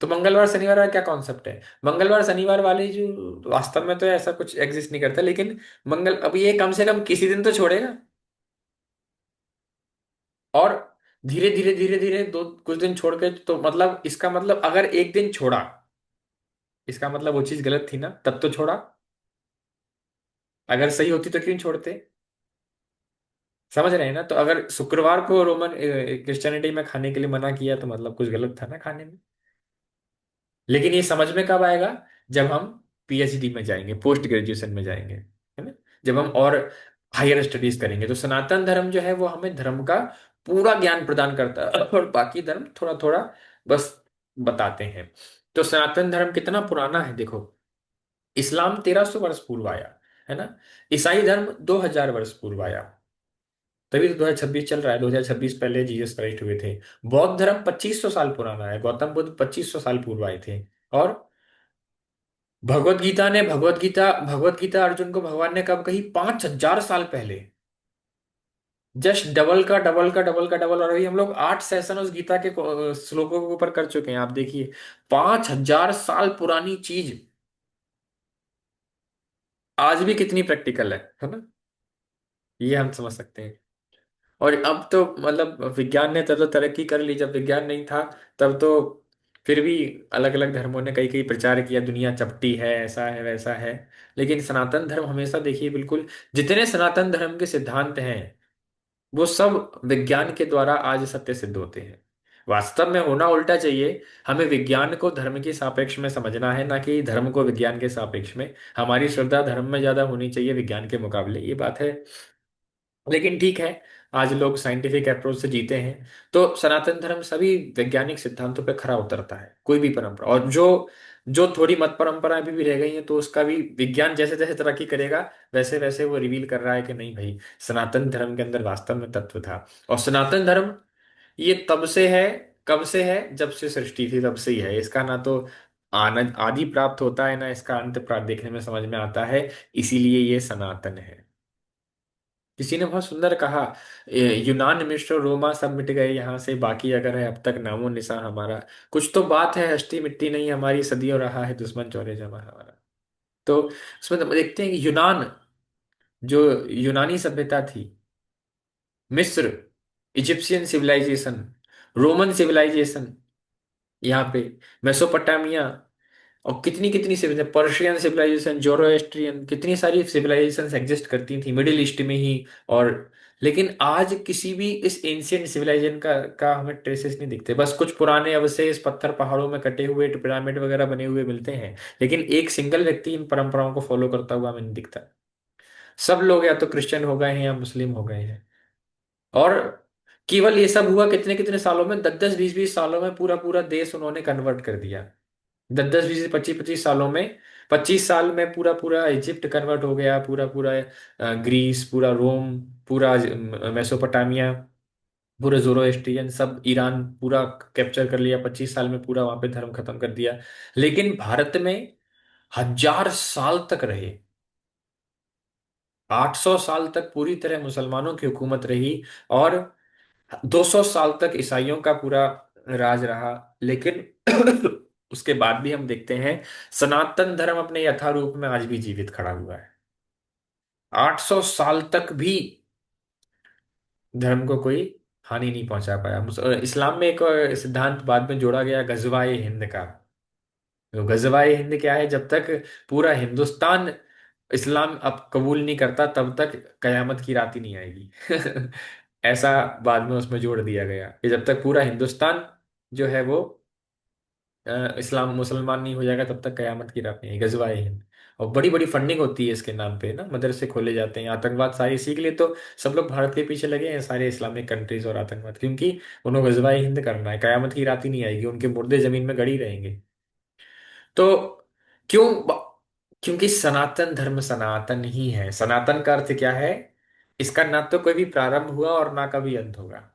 तो मंगलवार शनिवार का क्या कॉन्सेप्ट है? मंगलवार शनिवार वाले जो, वास्तव में तो ऐसा कुछ एग्जिस्ट नहीं करता, लेकिन मंगल, अब ये कम से कम किसी दिन तो छोड़ेगा। और धीरे धीरे धीरे धीरे दो कुछ दिन छोड़ के, तो मतलब इसका मतलब अगर एक दिन छोड़ा, इसका मतलब वो चीज गलत थी ना, तब तो छोड़ा। अगर सही होती तो क्यों छोड़ते? समझ रहे हैं ना। तो अगर शुक्रवार को रोमन क्रिश्चियनिटी में खाने के लिए मना किया, तो मतलब कुछ गलत था ना खाने में। लेकिन ये समझ में कब आएगा, जब हम पीएचडी में जाएंगे, पोस्ट ग्रेजुएशन में जाएंगे, है ना, जब हम और हायर स्टडीज करेंगे। तो सनातन धर्म जो है वो हमें धर्म का पूरा ज्ञान प्रदान करता है, और बाकी धर्म थोड़ा थोड़ा बस बताते हैं। तो सनातन धर्म कितना पुराना है देखो। इस्लाम 1300 वर्ष पूर्व आया, है ना। ईसाई धर्म 2000 वर्ष पूर्व आया। तभी तो 2026 चल रहा है, 2026 पहले जीसस क्राइस्ट हुए थे। बौद्ध धर्म 2500 साल पुराना है, गौतम बुद्ध 2500 साल पूर्व आए थे। और भगवत गीता अर्जुन को भगवान ने कब कही, 5000 साल पहले। जस्ट डबल का डबल का डबल का डबल। और अभी हम लोग 8 सेशन उस गीता के श्लोकों के ऊपर कर चुके हैं, आप देखिए। 5000 साल पुरानी चीज आज भी कितनी प्रैक्टिकल है ना। ये हम समझ सकते हैं। और अब तो मतलब विज्ञान ने तब तो तरक्की कर ली, जब विज्ञान नहीं था तब तो फिर भी अलग अलग धर्मों ने कई कई प्रचार किया, दुनिया चपटी है, ऐसा है वैसा है। लेकिन सनातन धर्म हमेशा देखिए, बिल्कुल जितने सनातन धर्म के सिद्धांत हैं वो सब विज्ञान के द्वारा आज सत्य सिद्ध होते हैं। वास्तव में होना उल्टा चाहिए, हमें विज्ञान को धर्म के सापेक्ष में समझना है, ना कि धर्म को विज्ञान के सापेक्ष में। हमारी श्रद्धा धर्म में ज्यादा होनी चाहिए विज्ञान के मुकाबले, ये बात है। लेकिन ठीक है, आज लोग साइंटिफिक अप्रोच से जीते हैं। तो सनातन धर्म सभी वैज्ञानिक सिद्धांतों पर खरा उतरता है, कोई भी परंपरा। और जो जो थोड़ी मत परंपरा भी रह गई हैं तो उसका भी विज्ञान जैसे जैसे तरक्की करेगा वैसे वैसे वो रिवील कर रहा है कि नहीं भाई, सनातन धर्म के अंदर वास्तव में तत्व था। और सनातन धर्म ये तब से है, कब से है, जब से सृष्टि थी तब से ही है। इसका ना तो आनंद आदि प्राप्त होता है ना इसका अंत प्राप्त देखने में समझ में आता है, इसीलिए ये सनातन है। किसी ने बहुत सुंदर कहा, यूनान मिस्र रोमा सब मिट गए यहाँ से, बाकी अगर है अब तक नामो निशान हमारा। कुछ तो बात है, हस्ती मिट्टी नहीं हमारी, सदियों रहा है दुश्मन चौरे जमा हमारा। तो उसमें तो देखते हैं कि यूनान, जो यूनानी सभ्यता थी, मिस्र, इजिप्शियन सिविलाइजेशन, रोमन सिविलाइजेशन, यहाँ पे मेसोपोटामिया, और कितनी कितनी सिविलाइजेशन, पर्शियन सिविलाइजेशन, जोरोएस्ट्रियन, कितनी सारी सिविलाइजेशंस एग्जिस्ट करती थी मिडिल ईस्ट में ही। और लेकिन आज किसी भी इस एंशियंट सिविलाइजेशन का हमें ट्रेसेस नहीं दिखते। बस कुछ पुराने अवशेष पत्थर पहाड़ों में कटे हुए पिरामिड वगैरह बने हुए मिलते हैं, लेकिन एक सिंगल व्यक्ति इन परंपराओं को फॉलो करता हुआ हमें नहीं दिखता। सब लोग या तो क्रिश्चियन हो गए हैं या मुस्लिम हो गए हैं। और केवल ये सब हुआ कितने कितने सालों में, 10 10 20 20 सालों में पूरा पूरा देश उन्होंने कन्वर्ट कर दिया। 10 10 20 25 25 सालों में, 25 साल में पूरा पूरा इजिप्ट कन्वर्ट हो गया, पूरा पूरा ग्रीस, पूरा रोम, पूरा मेसोपोटामिया, पूरे जोरोएस्ट्रियन सब, ईरान पूरा कैप्चर कर लिया 25 साल में, पूरा वहां पे धर्म खत्म कर दिया। लेकिन भारत में 1000 साल तक रहे, 800 साल तक पूरी तरह मुसलमानों की हुकूमत रही, और 200 साल तक ईसाइयों का पूरा राज रहा। लेकिन उसके बाद भी हम देखते हैं सनातन धर्म अपने यथारूप में आज भी जीवित खड़ा हुआ है। 800 साल तक भी धर्म को कोई हानि नहीं पहुंचा पाया। इस्लाम में एक सिद्धांत बाद में जोड़ा गया, गजवाए हिंद का। तो गजवाए हिंद क्या है, जब तक पूरा हिंदुस्तान इस्लाम अब कबूल नहीं करता तब तक कयामत की रात ही नहीं आएगी। ऐसा बाद में उसमें जोड़ दिया गया कि जब तक पूरा हिंदुस्तान जो है वो इस्लाम मुसलमान नहीं हो जाएगा तब तक कयामत की रात नहीं आएगी। गजवाए हिंद। और बड़ी बड़ी फंडिंग होती है इसके नाम पे ना, मदरसे खोले जाते हैं, आतंकवाद सारी इसी के लिए तो सब लोग भारत के पीछे लगे हैं, सारे इस्लामिक कंट्रीज और आतंकवाद, क्योंकि उन्होंने गजवाए हिंद करना है, कयामत की रात ही नहीं आएगी, उनके मुर्दे जमीन में गड़ी रहेंगे। तो क्यों? क्योंकि सनातन धर्म सनातन ही है। सनातन का अर्थ क्या है? इसका ना तो कोई भी प्रारंभ हुआ और ना कभी अंत होगा।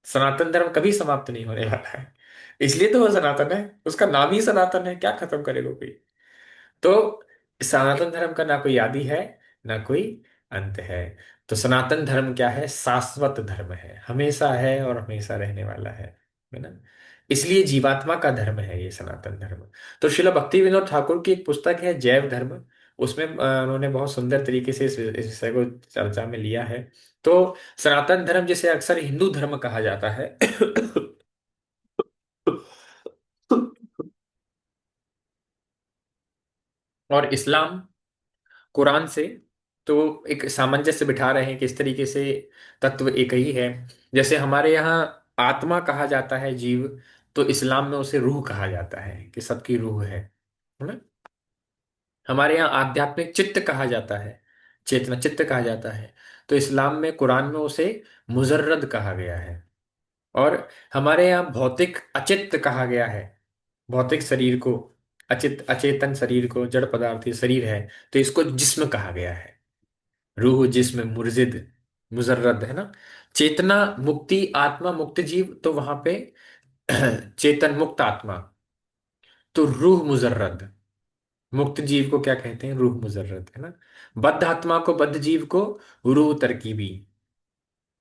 सनातन धर्म कभी समाप्त नहीं होने वाला है, इसलिए तो वो सनातन है। उसका नाम ही सनातन है, क्या खत्म करेगा कोई? तो सनातन धर्म का ना कोई आदि है ना कोई अंत है। तो सनातन धर्म क्या है? शाश्वत धर्म है, हमेशा है और हमेशा रहने वाला है ना। इसलिए जीवात्मा का धर्म है ये सनातन धर्म। तो श्रील भक्ति विनोद ठाकुर की एक पुस्तक है जैव धर्म, उसमें उन्होंने बहुत सुंदर तरीके से इस विषय को चर्चा में लिया है। तो सनातन धर्म जिसे अक्सर हिंदू धर्म कहा जाता है और इस्लाम कुरान से तो एक सामंजस्य बिठा रहे हैं कि इस तरीके से तत्व एक ही है। जैसे हमारे यहाँ आत्मा कहा जाता है जीव, तो इस्लाम में उसे रूह कहा जाता है कि सबकी रूह है ना। हमारे यहाँ आध्यात्मिक चित्त कहा जाता है, चेतना चित्त कहा जाता है, तो इस्लाम में कुरान में उसे मुजर्रद कहा गया है। और हमारे यहाँ भौतिक अचित्त कहा गया है, भौतिक शरीर को, अचेतन शरीर को, जड़ पदार्थ ये शरीर है, तो इसको जिस्म कहा गया है। रूह जिस्म मुर्जिद मुजर्रद है ना। चेतना मुक्ति आत्मा मुक्त जीव, तो वहां पे चेतन मुक्त आत्मा, तो रूह मुजर्रद। मुक्त जीव को क्या कहते हैं? रूह मुजर्रद है ना। बद्ध आत्मा को, बद्ध जीव को रूह तरकीबी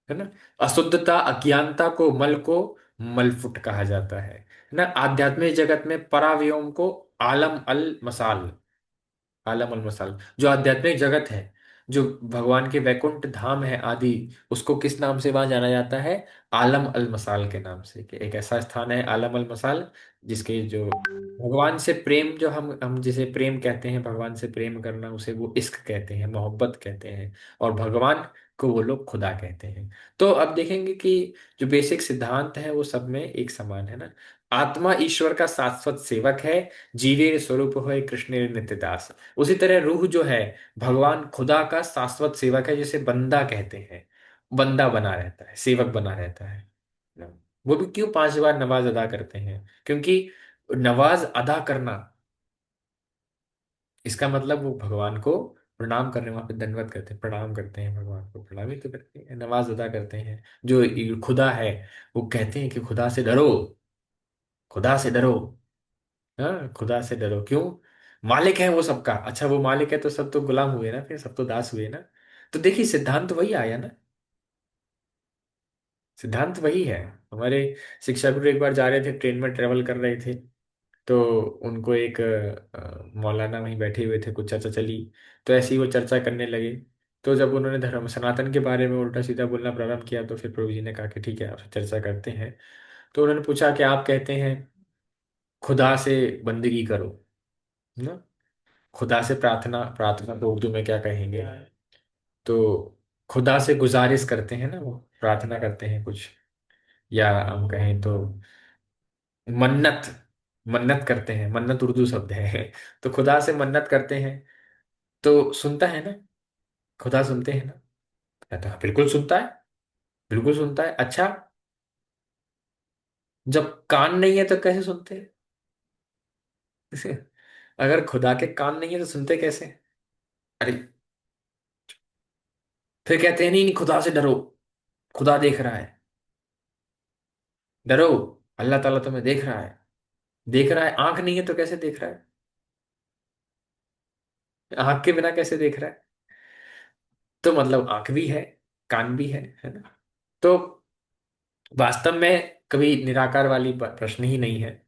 है ना। अशुद्धता अज्ञानता को, मल को मलफुट कहा जाता है ना। आध्यात्मिक जगत में परावयोम को आलम अल मसाल, आलम अल मसाल जो आध्यात्मिक जगत है, जो भगवान के वैकुंठ धाम है आदि, उसको किस नाम से वहां जाना जाता है? आलम अल मसाल के नाम से, कि एक ऐसा स्थान है आलम अल मसाल जिसके जो भगवान से प्रेम, जो हम जिसे प्रेम कहते हैं, भगवान से प्रेम करना, उसे वो इश्क कहते हैं, मोहब्बत कहते हैं। और भगवान को वो लोग खुदा कहते हैं। तो अब देखेंगे कि जो बेसिक सिद्धांत है वो सब में एक समान है ना। आत्मा ईश्वर का शाश्वत सेवक है, जीवे स्वरूप होए कृष्ण नित्यदास। उसी तरह रूह जो है भगवान खुदा का शाश्वत सेवक है, जिसे बंदा कहते हैं। बंदा बना रहता है, सेवक बना रहता है ना। वो भी क्यों 5 बार नमाज अदा करते हैं? क्योंकि नमाज अदा करना इसका मतलब वो भगवान को प्रणाम करने, वहां पे दंडवत करते हैं, प्रणाम करते हैं भगवान को, प्रणाम ही तो करते हैं, नमाज अदा करते हैं। जो खुदा है, वो कहते हैं कि खुदा से डरो, खुदा से डरो। हाँ, खुदा से डरो क्यों? मालिक है वो सबका। अच्छा, वो मालिक है तो सब तो गुलाम हुए ना, फिर सब तो दास हुए ना। तो देखिए सिद्धांत तो वही आया ना, सिद्धांत वही है। हमारे शिक्षा गुरु एक बार जा रहे थे, ट्रेन में ट्रेवल कर रहे थे, तो उनको एक मौलाना वहीं बैठे हुए थे, कुछ चर्चा चली, तो ऐसे ही वो चर्चा करने लगे। तो जब उन्होंने धर्म सनातन के बारे में उल्टा सीधा बोलना प्रारंभ किया, तो फिर प्रभु जी ने कहा कि ठीक है, आपसे चर्चा करते हैं। तो उन्होंने पूछा कि आप कहते हैं खुदा से बंदगी करो ना, खुदा से प्रार्थना, प्रार्थना तो उर्दू में क्या कहेंगे, तो खुदा से गुजारिश करते हैं ना, वो प्रार्थना करते हैं कुछ, या हम कहें तो मन्नत, मन्नत करते हैं, मन्नत उर्दू शब्द है। तो खुदा से मन्नत करते हैं, तो सुनता है ना, खुदा सुनते हैं ना? कहता है बिल्कुल सुनता है, बिल्कुल सुनता है। अच्छा, जब कान नहीं है तो कैसे सुनते हैं? अगर खुदा के कान नहीं है तो सुनते कैसे? अरे, फिर कहते हैं नहीं नहीं, खुदा से डरो, खुदा देख रहा है, डरो, अल्लाह ताला तुम्हें देख रहा है। देख रहा है, आंख नहीं है तो कैसे देख रहा है? आंख के बिना कैसे देख रहा है? तो मतलब आंख भी है, कान भी है ना? तो वास्तव में कभी निराकार वाली प्रश्न ही नहीं है।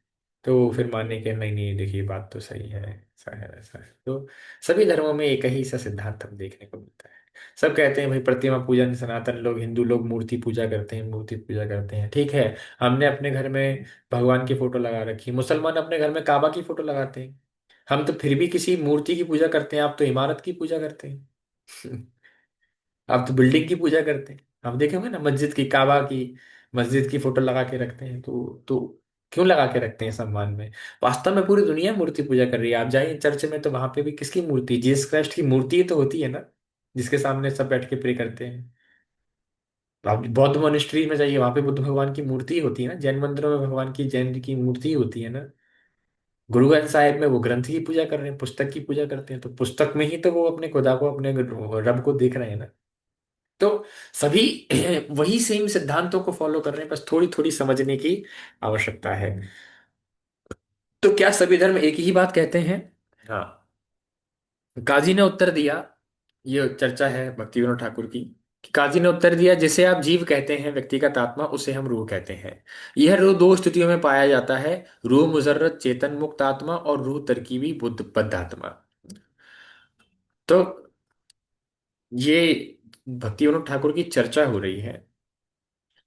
तो फिर मानने के नहीं नहीं, देखिए बात तो सही है, ऐसा है ऐसा है। तो सभी धर्मों में एक ही सा सिद्धांत हम देखने को मिलता है। सब कहते हैं भाई प्रतिमा पूजन, सनातन लोग, हिंदू लोग मूर्ति पूजा करते हैं, मूर्ति पूजा करते हैं, ठीक है। हमने अपने घर में भगवान की फोटो लगा रखी, मुसलमान अपने घर में काबा की फोटो लगाते हैं। हम तो फिर भी किसी मूर्ति की पूजा करते हैं, आप तो इमारत की पूजा करते हैं। आप तो बिल्डिंग की पूजा करते हैं। हम देखे होंगे ना, मस्जिद की, काबा की मस्जिद की फोटो लगा के रखते हैं। तो क्यों लगा के रखते हैं? सम्मान में। वास्तव में पूरी दुनिया मूर्ति पूजा कर रही है। आप जाइए चर्च में, तो वहां पे भी किसकी मूर्ति? जीसस क्राइस्ट की मूर्ति ही तो होती है ना, जिसके सामने सब बैठ के प्रे करते हैं। तो आप बौद्ध मोनेस्ट्री में जाइए, वहां पे बुद्ध भगवान की मूर्ति ही होती है ना। जैन मंदिरों में भगवान की, जैन जी की मूर्ति ही होती है ना। गुरु ग्रंथ साहिब में वो ग्रंथ की पूजा कर रहे हैं, पुस्तक की पूजा करते हैं, तो पुस्तक में ही तो वो अपने खुदा को, अपने रब को देख रहे हैं ना। तो सभी वही सेम सिद्धांतों को फॉलो कर रहे हैं, बस थोड़ी थोड़ी समझने की आवश्यकता है। तो क्या सभी धर्म एक ही बात कहते हैं? हाँ। काजी ने उत्तर दिया, ये चर्चा है भक्ति विनोद ठाकुर की, कि काजी ने उत्तर दिया, जिसे आप जीव कहते हैं व्यक्तिगत आत्मा, उसे हम रूह कहते हैं। यह रूह दो स्थितियों में पाया जाता है, रूह मुजर्रद चेतन मुक्त आत्मा, और रूह तरकीबी बुद्ध बद्ध आत्मा। तो ये भक्ति विनोद ठाकुर की चर्चा हो रही है,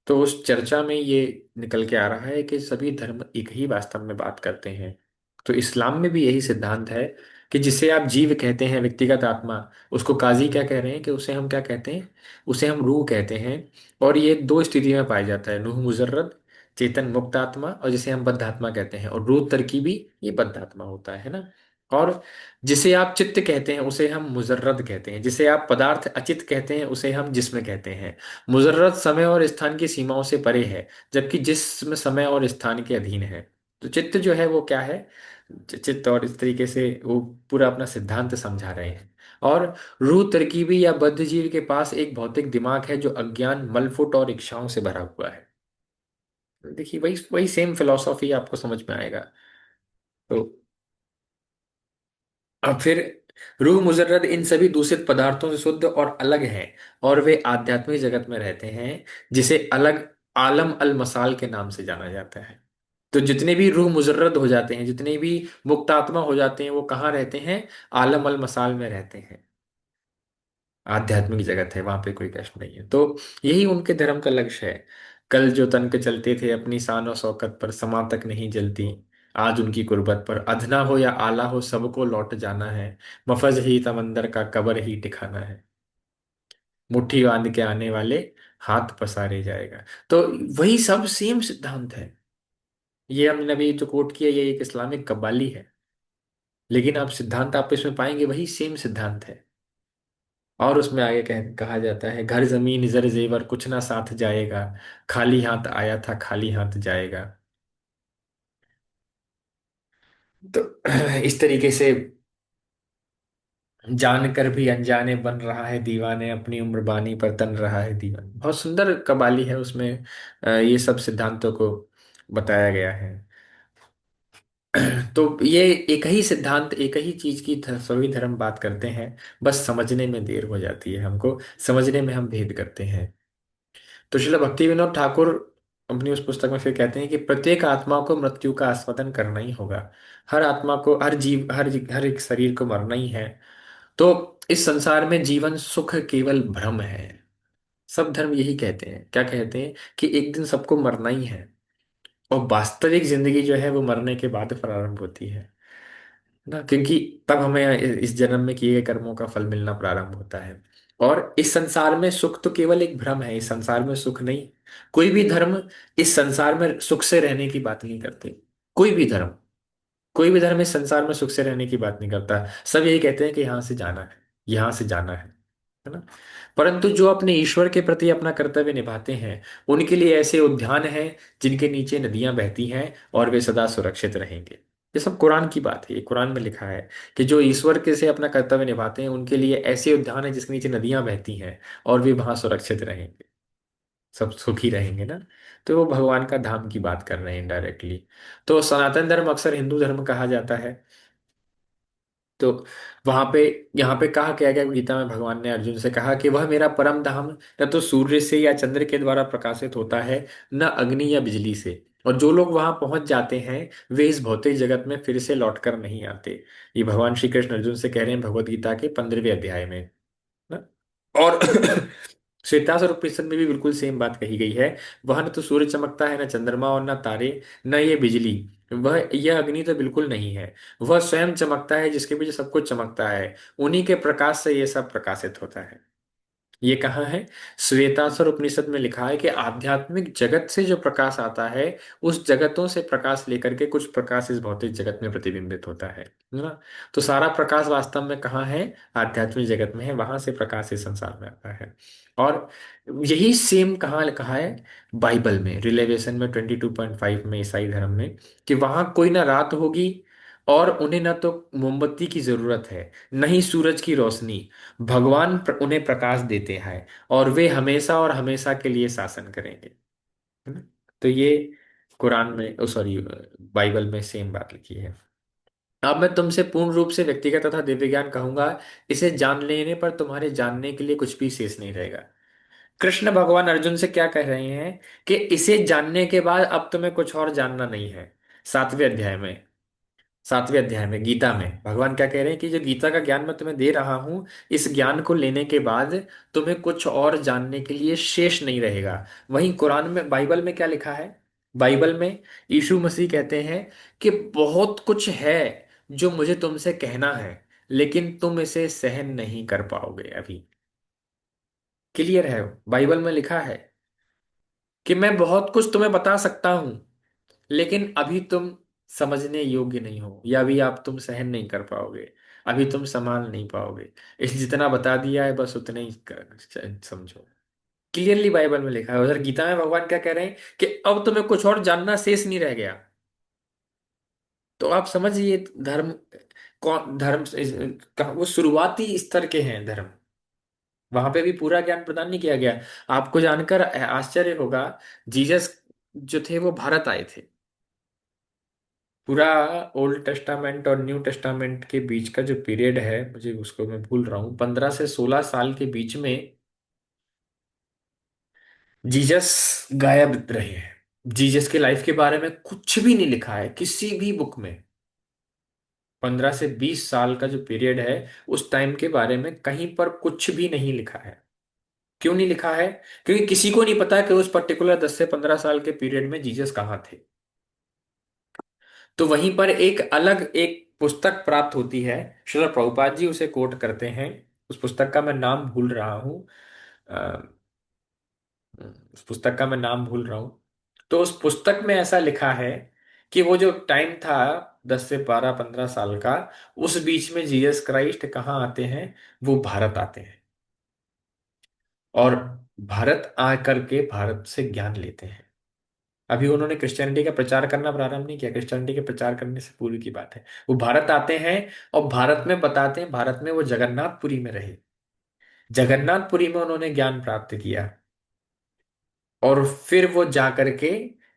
तो उस चर्चा में ये निकल के आ रहा है कि सभी धर्म एक ही वास्तव में बात करते हैं। तो इस्लाम में भी यही सिद्धांत है कि जिसे आप जीव कहते हैं व्यक्तिगत आत्मा, उसको काजी क्या कह रहे हैं कि उसे हम क्या कहते हैं? उसे हम रूह कहते हैं। और ये दो स्थिति में पाया जाता है, रूह मुजर्रद चेतन मुक्त आत्मा, और जिसे हम बद्ध आत्मा कहते हैं, और रूह तरकीबी, ये बद्ध आत्मा होता है ना। और जिसे आप चित्त कहते हैं उसे हम मुजर्रद कहते हैं, जिसे आप पदार्थ अचित कहते हैं उसे हम जिस्म कहते हैं। मुजर्रद समय और स्थान की सीमाओं से परे है, जबकि जिस्म समय और स्थान के अधीन है। तो चित्त जो है वो क्या है? चित्त, और इस तरीके से वो पूरा अपना सिद्धांत समझा रहे हैं। और रूह तरकीबी या बद्ध जीव के पास एक भौतिक दिमाग है जो अज्ञान, मलफुट और इच्छाओं से भरा हुआ है। देखिए वही वही सेम फिलॉसफी आपको समझ में आएगा। तो अब फिर, रूह मुजर्रद इन सभी दूषित पदार्थों से शुद्ध और अलग है, और वे आध्यात्मिक जगत में रहते हैं, जिसे अलग आलम अल मसाल के नाम से जाना जाता है। तो जितने भी रूह मुजर्रद हो जाते हैं, जितने भी मुक्तात्मा हो जाते हैं, वो कहाँ रहते हैं? आलम अल मसाल में रहते हैं। आध्यात्मिक जगत है, वहां पे कोई कष्ट नहीं है। तो यही उनके धर्म का लक्ष्य है। कल जो तन के चलते थे अपनी शान और शौकत पर, समा तक नहीं जलती आज उनकी कुर्बत पर। अधना हो या आला हो, सबको लौट जाना है, मफज ही समंदर का, कबर ही ठिकाना है, मुट्ठी बांध के आने वाले हाथ पसारे जाएगा। तो वही सब सेम सिद्धांत है। ये हमने अभी जो कोट किया, ये एक इस्लामिक कव्वाली है, लेकिन आप सिद्धांत आप इसमें पाएंगे वही सेम सिद्धांत है। और उसमें आगे कहा जाता है, घर जमीन जर जेवर कुछ ना साथ जाएगा, खाली हाथ आया था खाली हाथ जाएगा। तो इस तरीके से जानकर भी अनजाने बन रहा है दीवाने, अपनी उम्र बानी पर तन रहा है दीवाने। बहुत सुंदर कवाली है उसमें। ये सब सिद्धांतों को बताया गया है। तो ये एक ही सिद्धांत, एक ही चीज की सभी धर्म बात करते हैं। बस समझने में देर हो जाती है हमको, समझने में हम भेद करते हैं। तो श्रील भक्ति विनोद ठाकुर अपनी उस पुस्तक में फिर कहते हैं कि प्रत्येक आत्मा को मृत्यु का आस्वादन करना ही होगा। हर आत्मा को, हर जीव, हर एक शरीर को मरना ही है। तो इस संसार में जीवन सुख केवल भ्रम है। सब धर्म यही कहते हैं। क्या कहते हैं? कि एक दिन सबको मरना ही है, और वास्तविक जिंदगी जो है वो मरने के बाद प्रारंभ होती है ना, क्योंकि तब हमें इस जन्म में किए गए कर्मों का फल मिलना प्रारंभ होता है। और इस संसार में सुख तो केवल एक भ्रम है, इस संसार में सुख नहीं। कोई भी धर्म इस संसार में सुख से रहने की बात नहीं करते। कोई भी धर्म, कोई भी धर्म इस संसार में सुख से रहने की बात नहीं करता। सब यही कहते हैं कि यहाँ से जाना है, यहाँ से जाना है ना। परंतु जो अपने ईश्वर के प्रति अपना कर्तव्य निभाते हैं, उनके लिए ऐसे उद्यान हैं जिनके नीचे नदियां बहती हैं, और वे सदा सुरक्षित रहेंगे। ये सब कुरान की बात है, ये कुरान में लिखा है कि जो ईश्वर के से अपना कर्तव्य निभाते हैं उनके लिए ऐसे उद्यान है जिसके नीचे नदियां बहती हैं, और वे वहां सुरक्षित रहेंगे, सब सुखी रहेंगे ना। तो वो भगवान का धाम की बात कर रहे हैं इनडायरेक्टली। तो सनातन धर्म अक्सर हिंदू धर्म कहा जाता है। तो वहां पे, यहाँ पे कहा क्या गया गीता में, भगवान ने अर्जुन से कहा कि वह मेरा परम धाम न तो सूर्य से या चंद्र के द्वारा प्रकाशित होता है, न अग्नि या बिजली से। और जो लोग वहां पहुंच जाते हैं वे इस भौतिक जगत में फिर से लौट कर नहीं आते। ये भगवान श्री कृष्ण अर्जुन से कह रहे हैं भगवत गीता के 15वें अध्याय में ना। और श्वेताश्वर उपनिषद में भी बिल्कुल सेम बात कही गई है। वह न तो सूर्य चमकता है, न चंद्रमा और न तारे, न ये बिजली, वह यह अग्नि तो बिल्कुल नहीं है। वह स्वयं चमकता है जिसके पीछे सब कुछ चमकता है, उन्हीं के प्रकाश से ये सब प्रकाशित होता है। ये कहाँ है? श्वेताश्वर उपनिषद में लिखा है कि आध्यात्मिक जगत से जो प्रकाश आता है, उस जगतों से प्रकाश लेकर के कुछ प्रकाश इस भौतिक जगत में प्रतिबिंबित होता है ना। तो सारा प्रकाश वास्तव में कहाँ है? आध्यात्मिक जगत में है, वहां से प्रकाश इस संसार में आता है। और यही सेम कहाँ कहा है? बाइबल में, रिलेवेशन में 22.5 में, ईसाई धर्म में, कि वहां कोई ना रात होगी, और उन्हें ना तो मोमबत्ती की जरूरत है, न ही सूरज की रोशनी। भगवान उन्हें प्रकाश देते हैं, और वे हमेशा और हमेशा के लिए शासन करेंगे, है ना। तो ये कुरान में, सॉरी, बाइबल में सेम बात लिखी है। अब मैं तुमसे पूर्ण रूप से व्यक्तिगत तथा दिव्य ज्ञान कहूंगा। इसे जान लेने पर तुम्हारे जानने के लिए कुछ भी शेष नहीं रहेगा। कृष्ण भगवान अर्जुन से क्या कह रहे हैं? कि इसे जानने के बाद अब तुम्हें कुछ और जानना नहीं है। 7वें अध्याय में, 7वें अध्याय में गीता में भगवान क्या कह रहे हैं कि जो गीता का ज्ञान मैं तुम्हें दे रहा हूं, इस ज्ञान को लेने के बाद तुम्हें कुछ और जानने के लिए शेष नहीं रहेगा। वहीं कुरान में, बाइबल में क्या लिखा है? बाइबल में यीशु मसीह कहते हैं कि बहुत कुछ है जो मुझे तुमसे कहना है, लेकिन तुम इसे सहन नहीं कर पाओगे अभी। क्लियर है? बाइबल में लिखा है कि मैं बहुत कुछ तुम्हें बता सकता हूं, लेकिन अभी तुम समझने योग्य नहीं हो, या अभी आप तुम सहन नहीं कर पाओगे, अभी तुम संभाल नहीं पाओगे। इस जितना बता दिया है बस उतने ही समझो। क्लियरली बाइबल में लिखा है। उधर गीता में भगवान क्या कह रहे हैं? कि अब तुम्हें कुछ और जानना शेष नहीं रह गया। तो आप समझिए धर्म, कौन धर्म वो शुरुआती स्तर के हैं धर्म। वहां पे भी पूरा ज्ञान प्रदान नहीं किया गया। आपको जानकर आश्चर्य होगा, जीसस जो थे वो भारत आए थे। पूरा ओल्ड टेस्टामेंट और न्यू टेस्टामेंट के बीच का जो पीरियड है, मुझे उसको मैं भूल रहा हूँ, 15 से 16 साल के बीच में जीसस गायब रहे हैं। जीसस के लाइफ के बारे में कुछ भी नहीं लिखा है किसी भी बुक में। 15 से 20 साल का जो पीरियड है, उस टाइम के बारे में कहीं पर कुछ भी नहीं लिखा है। क्यों नहीं लिखा है? क्योंकि किसी को नहीं पता कि उस पर्टिकुलर 10 से 15 साल के पीरियड में जीसस कहाँ थे। तो वहीं पर एक अलग एक पुस्तक प्राप्त होती है। श्रील प्रभुपाद जी उसे कोट करते हैं। उस पुस्तक का मैं नाम भूल रहा हूँ। अ, उस पुस्तक का मैं नाम भूल रहा हूँ। तो उस पुस्तक में ऐसा लिखा है कि वो जो टाइम था 10 से 12 15 साल का, उस बीच में जीसस क्राइस्ट कहाँ आते हैं? वो भारत आते हैं, और भारत आकर के भारत से ज्ञान लेते हैं। अभी उन्होंने क्रिश्चियनिटी का प्रचार करना प्रारंभ नहीं किया, क्रिश्चियनिटी के प्रचार करने से पूर्व की बात है। वो भारत आते हैं और भारत में बताते हैं, भारत में वो जगन्नाथपुरी में रहे, जगन्नाथपुरी में उन्होंने ज्ञान प्राप्त किया, और फिर वो जा करके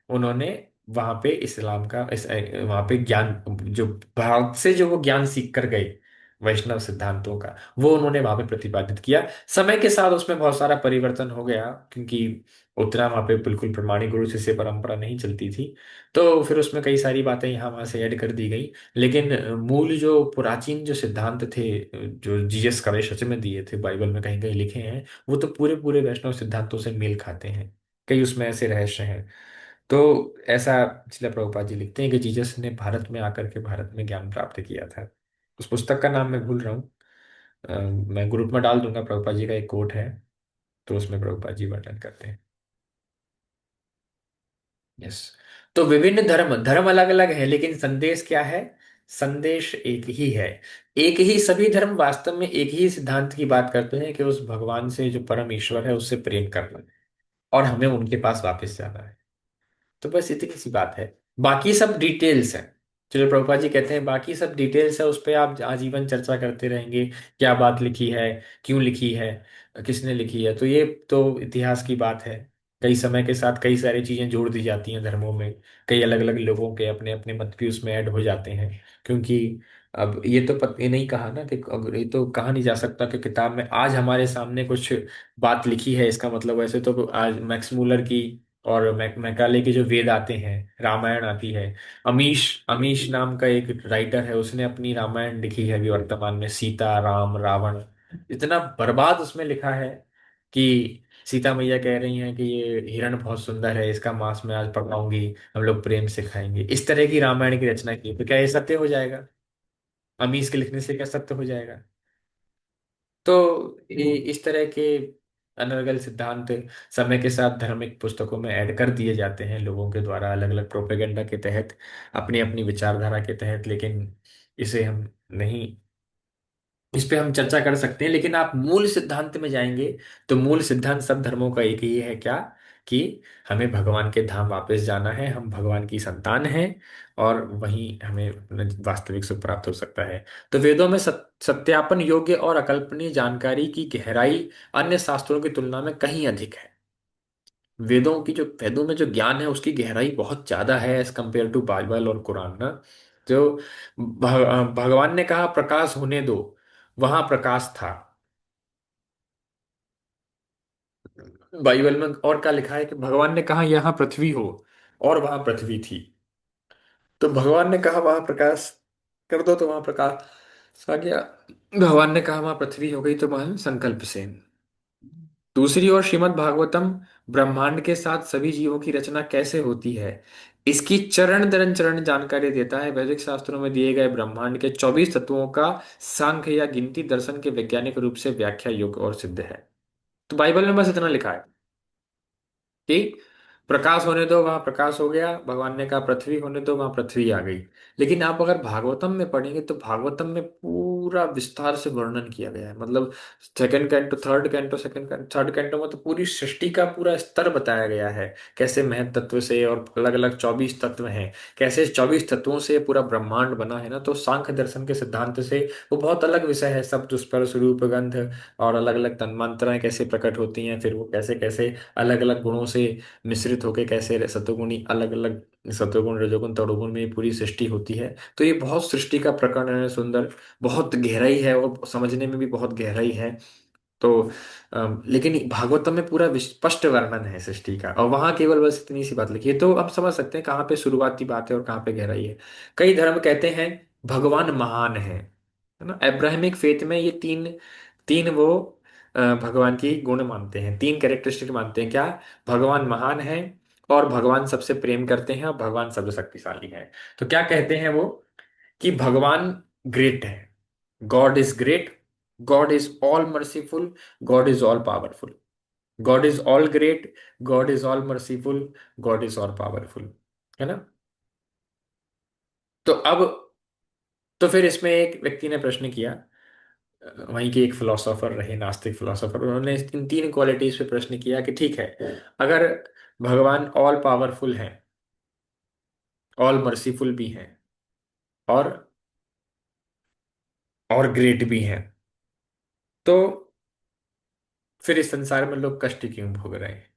उन्होंने वहां पे इस्लाम का वहां पे ज्ञान, जो भारत से जो वो ज्ञान सीख कर गए वैष्णव सिद्धांतों का, वो उन्होंने वहां पे प्रतिपादित किया। समय के साथ उसमें बहुत सारा परिवर्तन हो गया, क्योंकि उतना वहां पे बिल्कुल प्रमाणिक गुरु शिष्य परंपरा नहीं चलती थी। तो फिर उसमें कई सारी बातें यहाँ वहां से ऐड कर दी गई। लेकिन मूल जो प्राचीन जो सिद्धांत थे, जो जीसस का सच में दिए थे, बाइबल में कहीं कहीं लिखे हैं, वो तो पूरे पूरे वैष्णव सिद्धांतों से मेल खाते हैं। कई उसमें ऐसे रहस्य हैं। तो ऐसा इसलिए प्रभुपाद जी लिखते हैं कि जीसस ने भारत में आकर के भारत में ज्ञान प्राप्त किया था। उस पुस्तक का नाम मैं भूल रहा हूँ। मैं ग्रुप में डाल दूंगा, प्रभुपाद जी का एक कोट है, तो उसमें प्रभुपाद जी वर्णन करते हैं। यस। तो विभिन्न धर्म, धर्म अलग अलग है, लेकिन संदेश क्या है? संदेश एक ही है। एक ही, सभी धर्म वास्तव में एक ही सिद्धांत की बात करते हैं कि उस भगवान से, जो परम ईश्वर है, उससे प्रेम करना है और हमें उनके पास वापस जाना है। तो बस इतनी सी बात है। बाकी सब डिटेल्स हैं। चलो, प्रभुपाद जी कहते हैं बाकी सब डिटेल्स है, उस पर आप आजीवन चर्चा करते रहेंगे, क्या बात लिखी है, क्यों लिखी है, किसने लिखी है। तो ये तो इतिहास की बात है। कई समय के साथ कई सारी चीजें जोड़ दी जाती हैं धर्मों में। कई अलग अलग लोगों के अपने अपने मत भी उसमें ऐड हो जाते हैं। क्योंकि अब ये तो ये नहीं कहा ना कि, अगर ये तो कहा नहीं जा सकता कि किताब में आज हमारे सामने कुछ बात लिखी है, इसका मतलब वैसे तो आज मैक्स मूलर की और मैकाले के जो वेद आते हैं, रामायण आती है। अमीश अमीश नाम का एक राइटर है, उसने अपनी रामायण लिखी है अभी वर्तमान में। सीता, राम, रावण, इतना बर्बाद उसमें लिखा है कि सीता मैया कह रही हैं कि ये हिरण बहुत सुंदर है, इसका मांस मैं आज पकाऊंगी, हम लोग प्रेम से खाएंगे। इस तरह की रामायण की रचना की, तो क्या ये सत्य हो जाएगा? अमीश के लिखने से क्या सत्य हो जाएगा? तो ये इस तरह के अनर्गल सिद्धांत समय के साथ धार्मिक पुस्तकों में ऐड कर दिए जाते हैं लोगों के द्वारा, अलग अलग प्रोपेगेंडा के तहत, अपनी अपनी विचारधारा के तहत। लेकिन इसे हम नहीं, इस पे हम चर्चा कर सकते हैं, लेकिन आप मूल सिद्धांत में जाएंगे तो मूल सिद्धांत सब धर्मों का एक ही है, क्या? कि हमें भगवान के धाम वापस जाना है, हम भगवान की संतान हैं, और वहीं हमें वास्तविक सुख प्राप्त हो सकता है। तो वेदों में सत्यापन योग्य और अकल्पनीय जानकारी की गहराई अन्य शास्त्रों की तुलना में कहीं अधिक है। वेदों में जो ज्ञान है उसकी गहराई बहुत ज्यादा है एज कंपेयर टू बाइबल और कुरान ना। जो भगवान ने कहा प्रकाश होने दो, वहां प्रकाश था। बाइबल में और क्या लिखा है कि भगवान ने कहा यहाँ पृथ्वी हो, और वहां पृथ्वी थी। तो भगवान ने कहा वहां प्रकाश कर दो, तो वहां प्रकाश आ गया। भगवान ने कहा वहां पृथ्वी हो गई, तो वहां संकल्प से। दूसरी ओर श्रीमद् भागवतम ब्रह्मांड के साथ सभी जीवों की रचना कैसे होती है, इसकी चरण दर चरण जानकारी देता है। वैदिक शास्त्रों में दिए गए ब्रह्मांड के 24 तत्वों का सांख्य या गिनती दर्शन के वैज्ञानिक रूप से व्याख्या योग्य और सिद्ध है। तो बाइबल में बस इतना लिखा है कि प्रकाश होने दो, वहां प्रकाश हो गया। भगवान ने कहा पृथ्वी होने दो, वहां पृथ्वी आ गई। लेकिन आप अगर भागवतम में पढ़ेंगे तो भागवतम में पूरा विस्तार से वर्णन किया गया है। मतलब second canto, third canto, second canto, third canto में तो पूरी सृष्टि का पूरा स्तर बताया गया है। कैसे महत तत्व से, और अलग अलग 24 तत्व हैं, कैसे 24 तत्वों से पूरा ब्रह्मांड बना है ना। तो सांख्य दर्शन के सिद्धांत से वो बहुत अलग विषय है। शब्द, स्पर्श, रूप, गंध और अलग अलग तन्मात्राएं कैसे प्रकट होती हैं, फिर वो कैसे कैसे अलग अलग गुणों से मिश्रित होके कैसे सतोगुणी, अलग अलग सतोगुण, रजोगुण, तमोगुण में ये पूरी सृष्टि होती है। तो ये बहुत सृष्टि का प्रकरण है, सुंदर, बहुत गहराई है और समझने में भी बहुत गहराई है। तो लेकिन भागवतम में पूरा स्पष्ट वर्णन है सृष्टि का, और वहां केवल बस इतनी सी बात लिखी है। तो आप समझ सकते हैं कहाँ पे शुरुआती बात है और कहाँ पे गहराई है। कई धर्म कहते हैं भगवान महान है ना। अब्राहमिक फेथ में ये तीन तीन वो भगवान की गुण मानते हैं, तीन कैरेक्टरिस्टिक मानते हैं। क्या? भगवान महान है, और भगवान सबसे प्रेम करते हैं, और भगवान सर्वशक्तिशाली है। तो क्या कहते हैं वो? कि भगवान ग्रेट है, God is great, God is all merciful, God is all powerful. God is all great, God is all merciful, God is all powerful, है ना। तो अब, तो फिर इसमें एक व्यक्ति ने प्रश्न किया, वहीं के एक फिलोसोफर रहे, नास्तिक फिलोसोफर, उन्होंने इन तीन क्वालिटीज पे प्रश्न किया कि ठीक है, अगर भगवान ऑल पावरफुल हैं, ऑल मर्सीफुल भी हैं, और ग्रेट भी हैं। तो फिर इस संसार में लोग कष्ट क्यों भोग रहे हैं?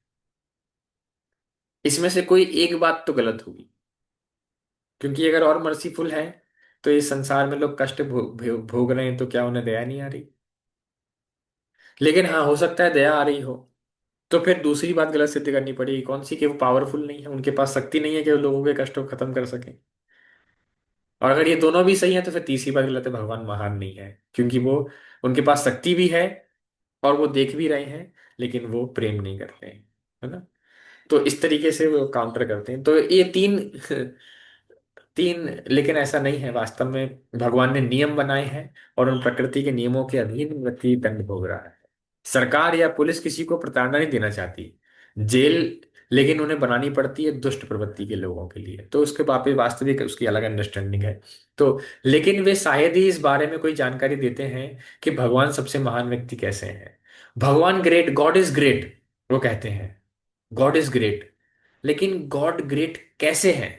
इसमें से कोई एक बात तो गलत होगी, क्योंकि अगर और मर्सीफुल है तो इस संसार में लोग कष्ट भोग रहे हैं, तो क्या उन्हें दया नहीं आ रही? लेकिन हाँ, हो सकता है दया आ रही हो, तो फिर दूसरी बात गलत सिद्ध करनी पड़ेगी। कौन सी? कि वो पावरफुल नहीं है, उनके पास शक्ति नहीं है कि वो लोगों के कष्टों को खत्म कर सके। और अगर ये दोनों भी सही है, तो फिर तीसरी बात गलत है, भगवान महान नहीं है, क्योंकि वो, उनके पास शक्ति भी है और वो देख भी रहे हैं, लेकिन वो प्रेम नहीं करते हैं, है ना? तो इस तरीके से वो काउंटर करते हैं। तो ये तीन तीन, लेकिन ऐसा नहीं है वास्तव में। भगवान ने नियम बनाए हैं, और उन प्रकृति के नियमों के अधीन व्यक्ति दंड भोग रहा है। सरकार या पुलिस किसी को प्रताड़ना नहीं देना चाहती, जेल लेकिन उन्हें बनानी पड़ती है दुष्ट प्रवृत्ति के लोगों के लिए। तो उसके बाप वास्तविक उसकी अलग अंडरस्टैंडिंग है। तो लेकिन वे शायद ही इस बारे में कोई जानकारी देते हैं कि भगवान सबसे महान व्यक्ति कैसे हैं। भगवान ग्रेट, गॉड इज ग्रेट, वो कहते हैं गॉड इज ग्रेट, लेकिन गॉड ग्रेट कैसे है,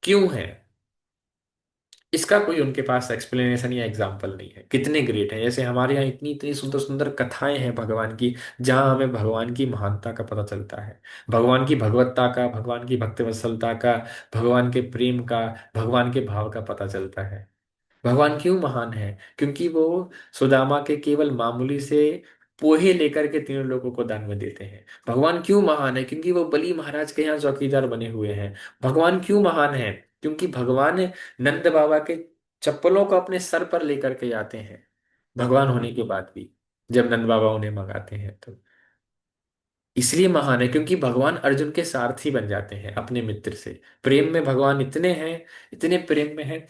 क्यों है, इसका कोई उनके पास एक्सप्लेनेशन या एग्जाम्पल नहीं है। कितने ग्रेट हैं, जैसे हमारे यहाँ इतनी इतनी सुंदर सुंदर कथाएं हैं भगवान की, जहां हमें भगवान की महानता का पता चलता है, भगवान की भगवत्ता का, भगवान की भक्तिवत्सलता का, भगवान के प्रेम का, भगवान के भाव का पता चलता है। भगवान क्यों महान है? क्योंकि वो सुदामा के केवल मामूली से पोहे लेकर के तीनों लोगों को दान में देते हैं। भगवान क्यों महान है? क्योंकि वो बलि महाराज के यहाँ चौकीदार बने हुए हैं। भगवान क्यों महान है? क्योंकि भगवान नंद बाबा के चप्पलों को अपने सर पर लेकर के आते हैं, भगवान होने के बाद भी, जब नंद बाबा उन्हें मंगाते हैं तो। इसलिए महान है क्योंकि भगवान अर्जुन के सारथी बन जाते हैं अपने मित्र से। प्रेम में भगवान इतने हैं, इतने प्रेम में हैं।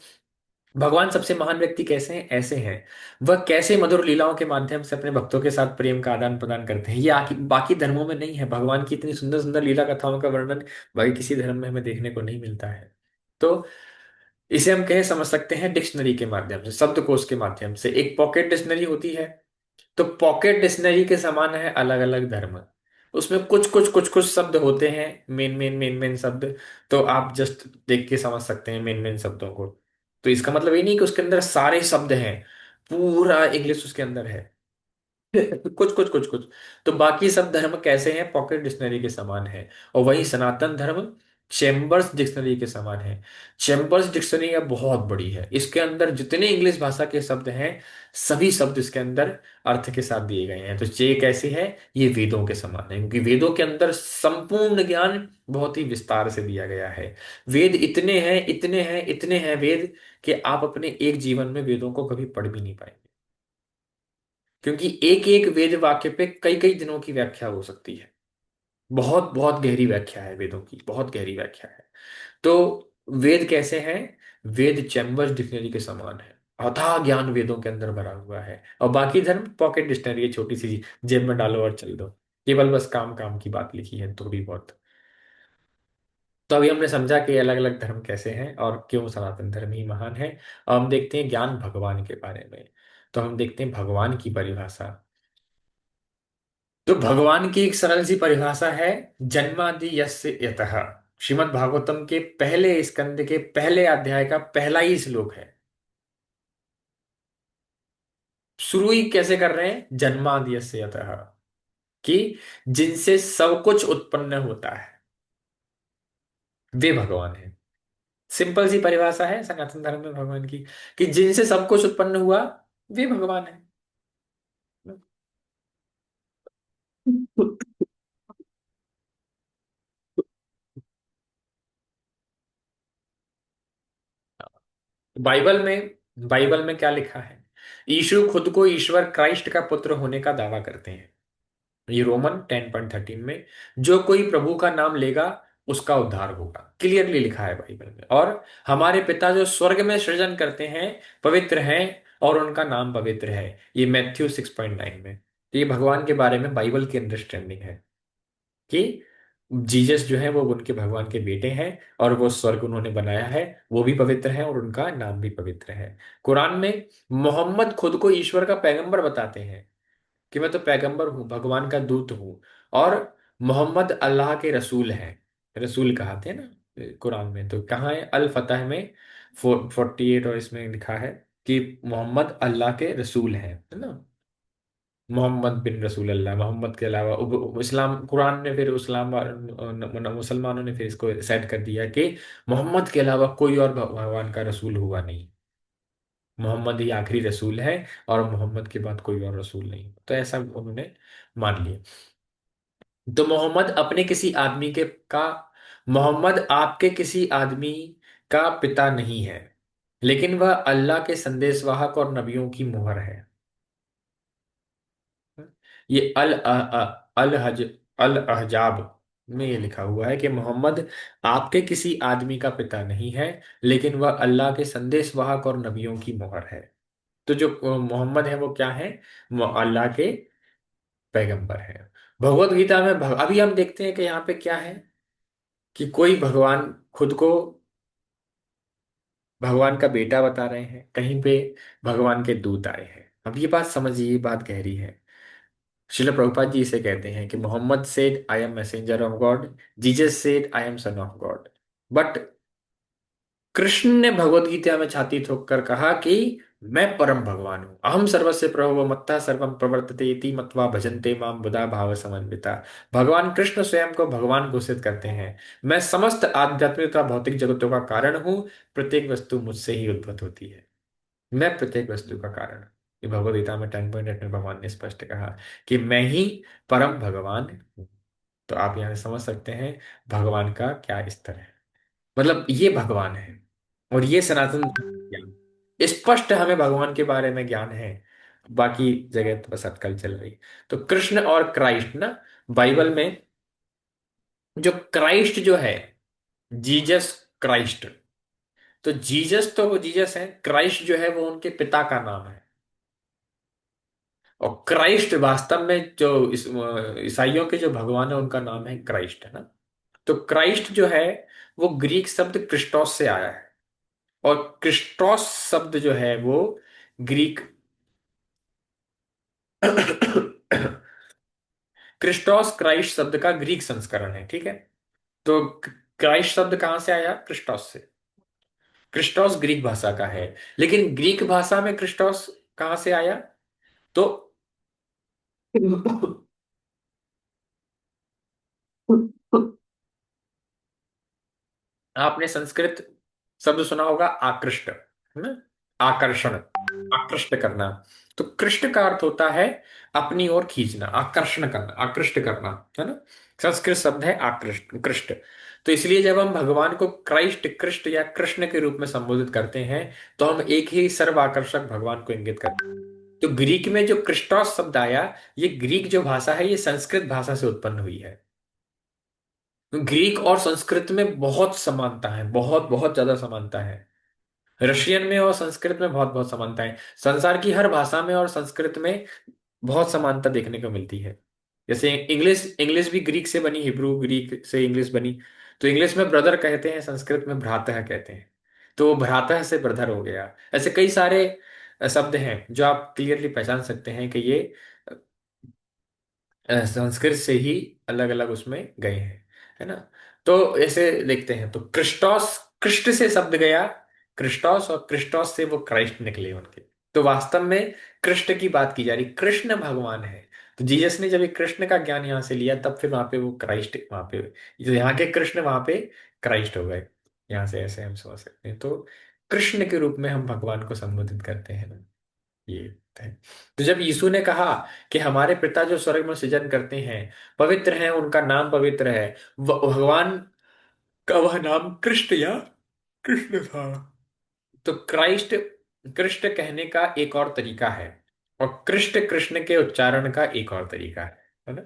भगवान सबसे महान व्यक्ति कैसे हैं? ऐसे हैं, वह कैसे मधुर लीलाओं के माध्यम से अपने भक्तों के साथ प्रेम का आदान प्रदान करते हैं। ये बाकी धर्मों में नहीं है। भगवान की इतनी सुंदर सुंदर लीला कथाओं का वर्णन बाकी किसी धर्म में हमें देखने को नहीं मिलता है। तो इसे हम कह समझ सकते हैं डिक्शनरी के माध्यम से, शब्दकोश के माध्यम से। एक पॉकेट डिक्शनरी होती है, तो पॉकेट डिक्शनरी के समान है अलग अलग धर्म। उसमें कुछ कुछ शब्द होते हैं, मेन शब्द। तो आप जस्ट देख के समझ सकते हैं मेन शब्दों को। तो इसका मतलब ये नहीं कि उसके अंदर सारे शब्द हैं, पूरा इंग्लिश उसके अंदर है। कुछ तो बाकी सब धर्म कैसे हैं? पॉकेट डिक्शनरी के समान है। और वही सनातन धर्म चेम्बर्स डिक्शनरी के समान है। चेम्बर्स डिक्शनरी अब बहुत बड़ी है, इसके अंदर जितने इंग्लिश भाषा के शब्द हैं, सभी शब्द इसके अंदर अर्थ के साथ दिए गए हैं। तो ये कैसे है? ये वेदों के समान है, क्योंकि वेदों के अंदर संपूर्ण ज्ञान बहुत ही विस्तार से दिया गया है। वेद इतने हैं, इतने हैं, इतने हैं वेद, कि आप अपने एक जीवन में वेदों को कभी पढ़ भी नहीं पाएंगे, क्योंकि एक एक वेद वाक्य पे कई कई दिनों की व्याख्या हो सकती है। बहुत बहुत गहरी व्याख्या है वेदों की, बहुत गहरी व्याख्या है। तो वेद कैसे हैं? वेद चैम्बर्स डिक्शनरी के समान है। अथाह ज्ञान वेदों के अंदर भरा हुआ है। और बाकी धर्म पॉकेट डिक्शनरी है, छोटी सी जेब में डालो और चल दो, केवल बस काम काम की बात लिखी है थोड़ी बहुत। तो अभी हमने समझा कि अलग अलग धर्म कैसे हैं और क्यों सनातन धर्म ही महान है। अब हम देखते हैं ज्ञान भगवान के बारे में। तो हम देखते हैं भगवान की परिभाषा। तो भगवान की एक सरल सी परिभाषा है, जन्मादि यस्य यतः। श्रीमद् भागवतम के पहले स्कंद के पहले अध्याय का पहला ही श्लोक है। शुरू ही कैसे कर रहे हैं? जन्मादि यस्य यतः, कि जिनसे सब कुछ उत्पन्न होता है वे भगवान है। सिंपल सी परिभाषा है सनातन धर्म में भगवान की, कि जिनसे सब कुछ उत्पन्न हुआ वे भगवान है। बाइबल में क्या लिखा है? यीशु खुद को ईश्वर क्राइस्ट का पुत्र होने का दावा करते हैं। ये रोमन 10:13 में, जो कोई प्रभु का नाम लेगा उसका उद्धार होगा, क्लियरली लिखा है बाइबल में। और हमारे पिता जो स्वर्ग में सृजन करते हैं पवित्र हैं, और उनका नाम पवित्र है, ये मैथ्यू 6:9 में। तो ये भगवान के बारे में बाइबल की अंडरस्टैंडिंग है, कि जीसस जो है वो उनके भगवान के बेटे हैं, और वो स्वर्ग उन्होंने बनाया है, वो भी पवित्र है और उनका नाम भी पवित्र है। कुरान में मोहम्मद खुद को ईश्वर का पैगंबर बताते हैं, कि मैं तो पैगंबर हूं, भगवान का दूत हूं, और मोहम्मद अल्लाह के रसूल हैं। रसूल कहाते हैं ना कुरान में, तो कहाँ है? अल फतह में 48, और इसमें लिखा है कि मोहम्मद अल्लाह के रसूल हैं, है ना। मोहम्मद बिन रसूल अल्लाह, मोहम्मद के अलावा इस्लाम, कुरान ने फिर इस्लाम मुसलमानों ने फिर इसको सेट कर दिया कि मोहम्मद के अलावा कोई और भगवान का रसूल हुआ नहीं, मोहम्मद ही आखिरी रसूल है, और मोहम्मद के बाद कोई और रसूल नहीं, तो ऐसा उन्होंने मान लिया। तो मोहम्मद अपने किसी आदमी के का मोहम्मद आपके किसी आदमी का पिता नहीं है, लेकिन वह अल्लाह के संदेशवाहक और नबियों की मुहर है। ये अल हज अल अहजाब में ये लिखा हुआ है कि मोहम्मद आपके किसी आदमी का पिता नहीं है, लेकिन वह अल्लाह के संदेशवाहक और नबियों की मुहर है। तो जो मोहम्मद है वो क्या है? वो अल्लाह के पैगंबर है। भगवत गीता में अभी हम देखते हैं कि यहाँ पे क्या है, कि कोई भगवान खुद को भगवान का बेटा बता रहे हैं, कहीं पे भगवान के दूत आए हैं। अब ये बात समझिए, ये बात गहरी है। श्रील प्रभुपाद जी इसे कहते हैं कि Muhammad said I am messenger of God, Jesus said I am son of God, but Krishna ने भगवत गीता में छाती ठोक कर कहा कि मैं परम भगवान हूं, अहम सर्वस्य प्रभव मत्ता सर्वम प्रवर्तते इति मत्वा भजन्ते माम बुधा भाव समन्विता। भगवान कृष्ण स्वयं को भगवान घोषित करते हैं, मैं समस्त आध्यात्मिक तथा भौतिक जगतों का कारण हूं, प्रत्येक वस्तु मुझसे ही उद्भूत होती है, मैं प्रत्येक वस्तु का कारण हूं। ये भगवद गीता में 10.8 में भगवान ने स्पष्ट कहा कि मैं ही परम भगवान हूं। तो आप यहाँ से समझ सकते हैं भगवान का क्या स्तर है, मतलब ये भगवान है, और ये सनातन ज्ञान, स्पष्ट हमें भगवान के बारे में ज्ञान है। बाकी जगह तो बस अटकल चल रही। तो कृष्ण और क्राइस्ट ना, बाइबल में जो क्राइस्ट जो है, जीसस क्राइस्ट, तो जीसस तो वो जीसस है, क्राइस्ट जो है वो उनके पिता का नाम है। और क्राइस्ट वास्तव में जो ईसाइयों के जो भगवान है उनका नाम है क्राइस्ट, है ना। तो क्राइस्ट जो है वो ग्रीक शब्द क्रिस्टोस से आया है, और क्रिस्टोस शब्द जो है वो ग्रीक क्रिस्टोस क्राइस्ट शब्द का ग्रीक संस्करण है, ठीक है। तो क्राइस्ट शब्द कहां से आया? क्रिस्टोस से। क्रिस्टोस ग्रीक भाषा का है, लेकिन ग्रीक भाषा में क्रिस्टोस कहां से आया? तो आपने संस्कृत शब्द सुना होगा आकृष्ट, है ना, आकर्षण, आकृष्ट करना। तो कृष्ण का अर्थ होता है अपनी ओर खींचना, आकर्षण करना, आकृष्ट करना, है ना। संस्कृत शब्द है आकृष्ट, कृष्ण। तो इसलिए जब हम भगवान को क्राइस्ट, कृष्ण या कृष्ण के रूप में संबोधित करते हैं, तो हम एक ही सर्व आकर्षक भगवान को इंगित करते हैं। तो ग्रीक में जो क्रिस्टोस शब्द आया, ये ग्रीक जो भाषा है ये संस्कृत भाषा से उत्पन्न हुई है। ग्रीक और संस्कृत में बहुत समानता है, बहुत बहुत ज्यादा समानता है। रशियन में और संस्कृत में बहुत बहुत समानता है। संसार की हर भाषा में और संस्कृत में बहुत समानता देखने को मिलती है। जैसे इंग्लिश, इंग्लिश भी ग्रीक से बनी, हिब्रू ग्रीक से इंग्लिश बनी। तो इंग्लिश में ब्रदर कहते हैं, संस्कृत में भ्रातः कहते हैं। तो वो भ्रातः से ब्रदर हो गया। ऐसे कई सारे शब्द हैं जो आप क्लियरली पहचान सकते हैं कि ये संस्कृत से ही अलग अलग उसमें गए हैं, है ना। तो ऐसे देखते हैं, तो क्रिस्टोस, कृष्ण से शब्द गया क्रिस्टोस, और क्रिस्टोस से वो क्राइस्ट निकले उनके। तो वास्तव में कृष्ण की बात की जा रही, कृष्ण भगवान है। तो जीसस ने जब ये कृष्ण का ज्ञान यहाँ से लिया, तब फिर वहां पे वो क्राइस्ट, वहां पे जो यहाँ के कृष्ण वहां पे क्राइस्ट हो गए। यहाँ से ऐसे हम समझ सकते हैं। तो कृष्ण के रूप में हम भगवान को संबोधित करते हैं ना, ये है। तो जब यीशु ने कहा कि हमारे पिता जो स्वर्ग में सृजन करते हैं पवित्र हैं, उनका नाम पवित्र है, भगवान का वह नाम कृष्ण या कृष्ण था। तो क्राइस्ट, कृष्ण कहने का एक और तरीका है, और कृष्ण, कृष्ण के उच्चारण का एक और तरीका है ना,